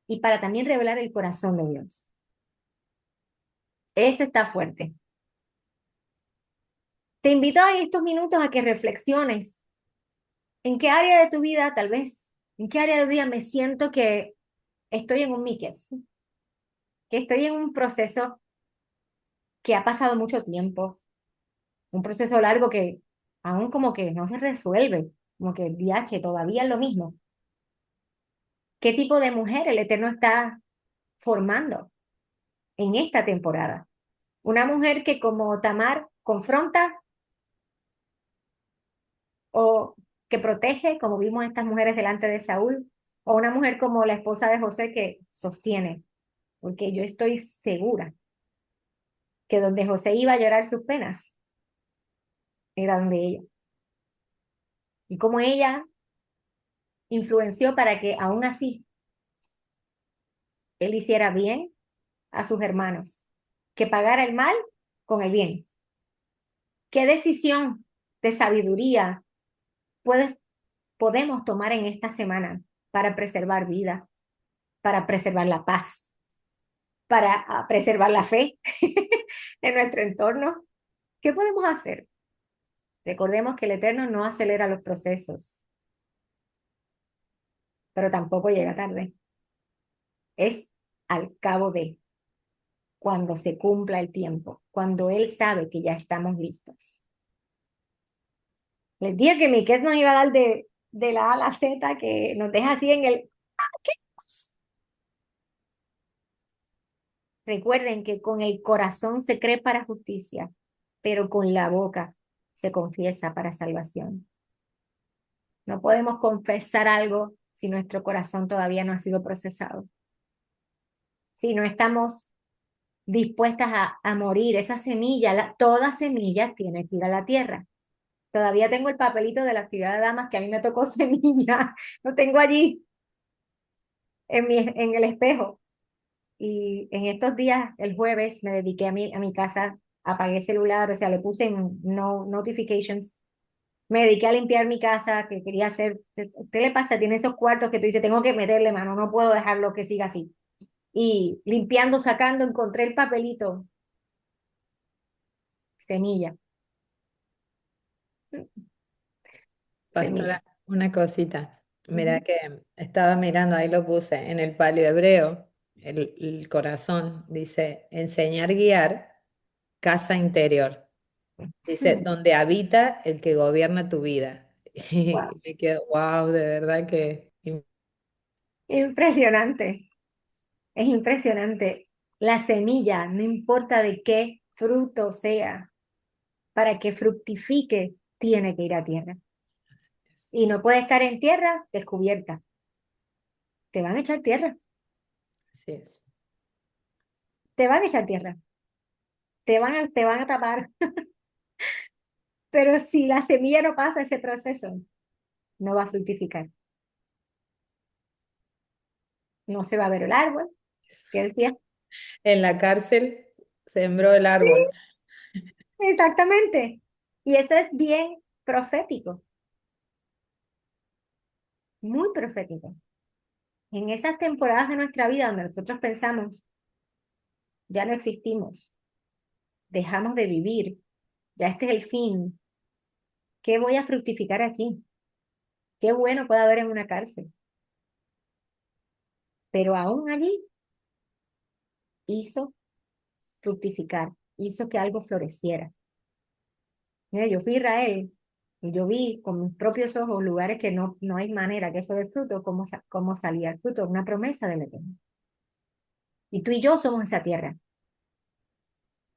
[SPEAKER 1] Y para también revelar el corazón de Dios. Eso está fuerte. Te invito en estos minutos a que reflexiones en qué área de tu vida, tal vez, en qué área de tu vida me siento que estoy en un miques, que estoy en un proceso que ha pasado mucho tiempo, un proceso largo que aún como que no se resuelve, como que DH todavía es lo mismo. ¿Qué tipo de mujer el Eterno está formando en esta temporada? Una mujer que como Tamar confronta o que protege, como vimos estas mujeres delante de Saúl, o una mujer como la esposa de José que sostiene, porque yo estoy segura que donde José iba a llorar sus penas, era donde ella. Y como ella influenció para que aún así él hiciera bien a sus hermanos, que pagara el mal con el bien. ¿Qué decisión de sabiduría puedes, podemos tomar en esta semana para preservar vida, para preservar la paz, para preservar la fe en nuestro entorno? ¿Qué podemos hacer? Recordemos que el Eterno no acelera los procesos, pero tampoco llega tarde. Es al cabo de cuando se cumpla el tiempo, cuando Él sabe que ya estamos listos. Les dije que Miquel nos iba a dar de la A a la Z, que nos deja así en el... ¿Qué? Recuerden que con el corazón se cree para justicia, pero con la boca se confiesa para salvación. No podemos confesar algo si nuestro corazón todavía no ha sido procesado. Si no estamos dispuestas a morir, esa semilla, toda semilla tiene que ir a la tierra. Todavía tengo el papelito de la actividad de damas que a mí me tocó semilla, lo tengo allí en el espejo. Y en estos días, el jueves, me dediqué a mi casa, apagué el celular, o sea, le puse en no notifications, me dediqué a limpiar mi casa, que quería hacer, ¿qué le pasa? Tiene esos cuartos que tú dices, tengo que meterle mano, no puedo dejarlo que siga así. Y limpiando, sacando, encontré el papelito, semilla, semilla.
[SPEAKER 2] Pastora, una cosita. Mira que estaba mirando, ahí lo puse, en el palio hebreo, el corazón, dice, enseñar, guiar, casa interior. Dice, donde habita el que gobierna tu vida.
[SPEAKER 1] Wow.
[SPEAKER 2] Y me quedo, wow, de verdad que...
[SPEAKER 1] Impresionante, es impresionante. La semilla, no importa de qué fruto sea, para que fructifique, tiene que ir a tierra. Y no puede estar en tierra descubierta. Te van a echar tierra,
[SPEAKER 2] Así es.
[SPEAKER 1] te van a echar tierra, te van a tapar. Pero si la semilla no pasa ese proceso, no va a fructificar. No se va a ver el árbol. ¿Qué decía?
[SPEAKER 2] En la cárcel sembró el
[SPEAKER 1] Sí,
[SPEAKER 2] árbol.
[SPEAKER 1] exactamente. Y eso es bien profético, muy profético. En esas temporadas de nuestra vida donde nosotros pensamos, ya no existimos, dejamos de vivir, ya este es el fin, ¿qué voy a fructificar aquí? ¿Qué bueno puede haber en una cárcel? Pero aún allí hizo fructificar, hizo que algo floreciera. Mira, yo fui a Israel y yo vi con mis propios ojos lugares que no hay manera que eso dé fruto, cómo salía el fruto, una promesa del Eterno. Y tú y yo somos esa tierra.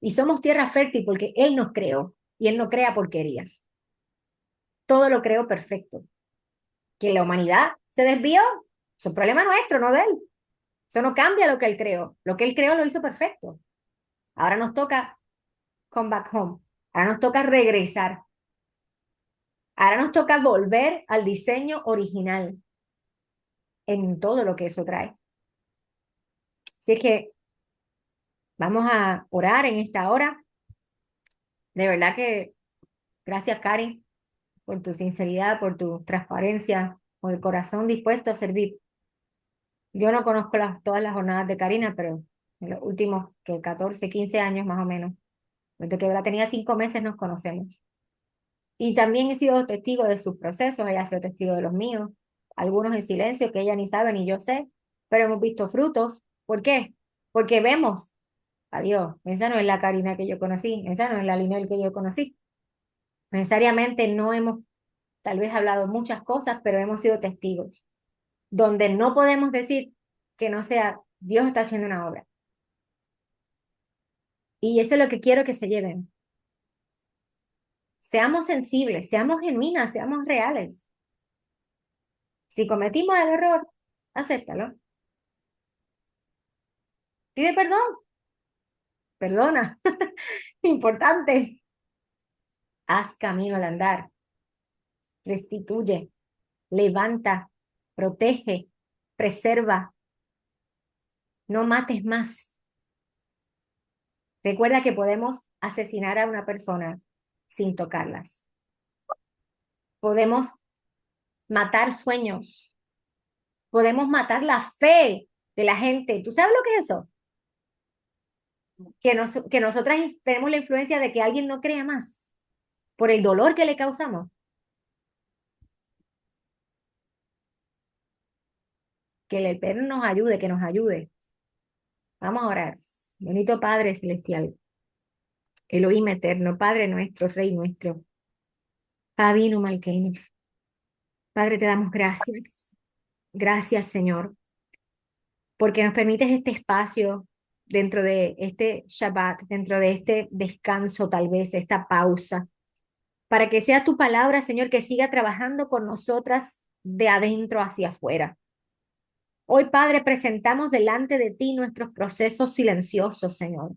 [SPEAKER 1] Y somos tierra fértil porque Él nos creó y Él no crea porquerías. Todo lo creó perfecto. Que la humanidad se desvió, es un problema nuestro, no de Él. Eso no cambia lo que Él creó. Lo que Él creó lo hizo perfecto. Ahora nos toca come back home. Ahora nos toca regresar. Ahora nos toca volver al diseño original en todo lo que eso trae. Así es que vamos a orar en esta hora. De verdad que gracias, Cari, por tu sinceridad, por tu transparencia, por el corazón dispuesto a servir. Yo no conozco todas las jornadas de Karina, pero en los últimos 14, 15 años más o menos, desde que la tenía 5 meses nos conocemos. Y también he sido testigo de sus procesos, ella ha sido testigo de los míos, algunos en silencio que ella ni sabe ni yo sé, pero hemos visto frutos. ¿Por qué? Porque vemos, adiós, esa no es la Karina que yo conocí, esa no es la Linel que yo conocí. Necesariamente no hemos tal vez hablado muchas cosas, pero hemos sido testigos, donde no podemos decir que no sea Dios está haciendo una obra. Y eso es lo que quiero que se lleven. Seamos sensibles, seamos genuinas, seamos reales. Si cometimos el error, acéptalo. Pide perdón, perdona. Importante. Haz camino al andar. Restituye, levanta, protege, preserva. No mates más. Recuerda que podemos asesinar a una persona sin tocarlas. Podemos matar sueños. Podemos matar la fe de la gente. ¿Tú sabes lo que es eso? Que nosotras tenemos la influencia de que alguien no crea más por el dolor que le causamos. Que el Eterno nos ayude, que nos ayude. Vamos a orar. Bendito Padre Celestial, Elohim Eterno, Padre nuestro, Rey nuestro, Abino Malkeinu. Padre, te damos gracias. Gracias, Señor, porque nos permites este espacio dentro de este Shabbat, dentro de este descanso, tal vez, esta pausa, para que sea tu palabra, Señor, que siga trabajando con nosotras de adentro hacia afuera. Hoy, Padre, presentamos delante de ti nuestros procesos silenciosos, Señor.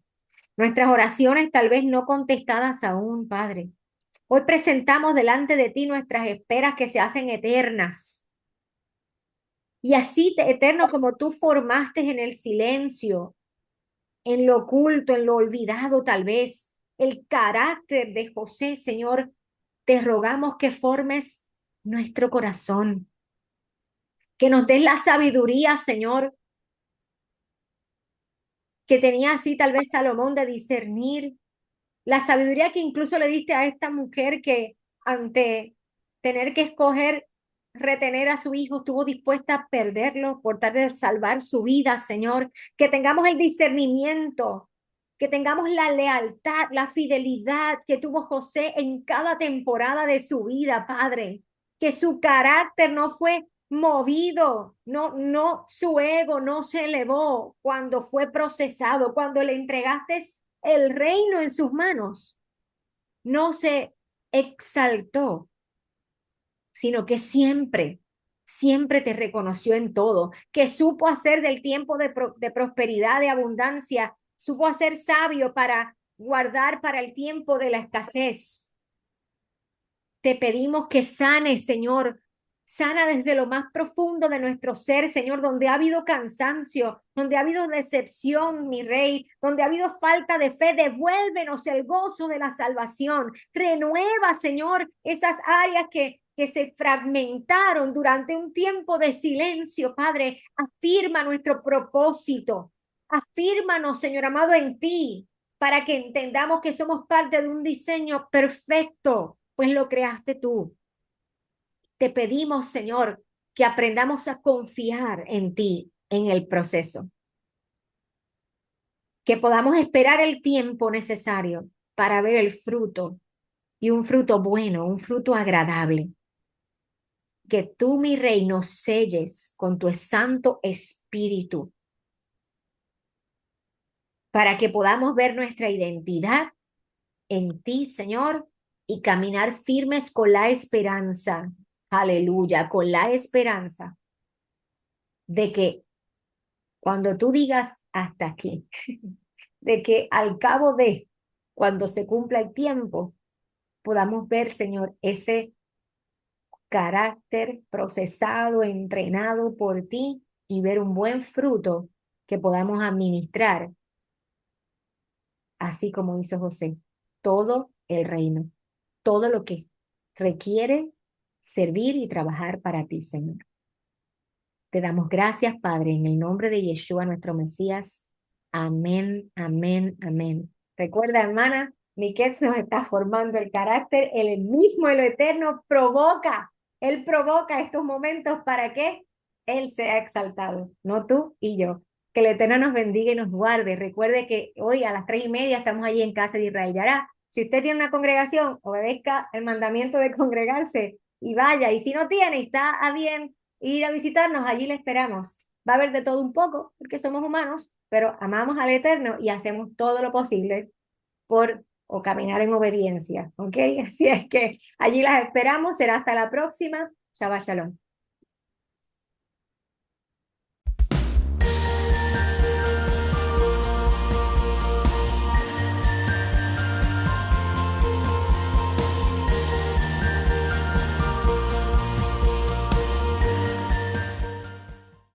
[SPEAKER 1] Nuestras oraciones tal vez no contestadas aún, Padre. Hoy presentamos delante de ti nuestras esperas que se hacen eternas. Y así, eterno, como tú formaste en el silencio, en lo oculto, en lo olvidado tal vez, el carácter de José, Señor, te rogamos que formes nuestro corazón, que nos des la sabiduría, Señor, que tenía así tal vez Salomón de discernir, la sabiduría que incluso le diste a esta mujer que ante tener que escoger retener a su hijo, estuvo dispuesta a perderlo por tal de salvar su vida, Señor. Que tengamos el discernimiento, que tengamos la lealtad, la fidelidad que tuvo José en cada temporada de su vida, Padre. Que su carácter no fue movido, no, su ego no se elevó cuando fue procesado, cuando le entregaste el reino en sus manos, no se exaltó, sino que siempre te reconoció en todo, que supo hacer del tiempo de prosperidad, de abundancia, supo hacer sabio para guardar para el tiempo de la escasez. Te pedimos que sane, Señor. Sana desde lo más profundo de nuestro ser, Señor, donde ha habido cansancio, donde ha habido decepción, mi Rey, donde ha habido falta de fe. Devuélvenos el gozo de la salvación. Renueva, Señor, esas áreas que se fragmentaron durante un tiempo de silencio, Padre. Afirma nuestro propósito. Afírmanos, Señor amado, en ti, para que entendamos que somos parte de un diseño perfecto, pues lo creaste tú. Te pedimos, Señor, que aprendamos a confiar en ti en el proceso, que podamos esperar el tiempo necesario para ver el fruto y un fruto bueno, un fruto agradable. Que tú, mi rey, nos selles con tu santo espíritu para que podamos ver nuestra identidad en ti, Señor, y caminar firmes con la esperanza, aleluya, con la esperanza de que cuando tú digas hasta aquí, de que al cabo de cuando se cumpla el tiempo, podamos ver, Señor, ese carácter procesado, entrenado por ti y ver un buen fruto que podamos administrar, así como hizo José, todo el reino, todo lo que requiere servir y trabajar para ti, Señor. Te damos gracias, Padre, en el nombre de Yeshua, nuestro Mesías. Amén, amén, amén. Recuerda, hermana, Miquel nos está formando el carácter, el mismo, el eterno, él provoca estos momentos para que Él sea exaltado, no tú y yo. Que el Eterno nos bendiga y nos guarde. Recuerde que hoy a las 3:30 estamos allí en Casa de Israel Yará. Si usted tiene una congregación, obedezca el mandamiento de congregarse y vaya. Y si no tiene y está a bien ir a visitarnos, allí le esperamos. Va a haber de todo un poco, porque somos humanos, pero amamos al Eterno y hacemos todo lo posible por o caminar en obediencia, ¿ok? Así es que allí las esperamos, será hasta la próxima. Shabbat Shalom.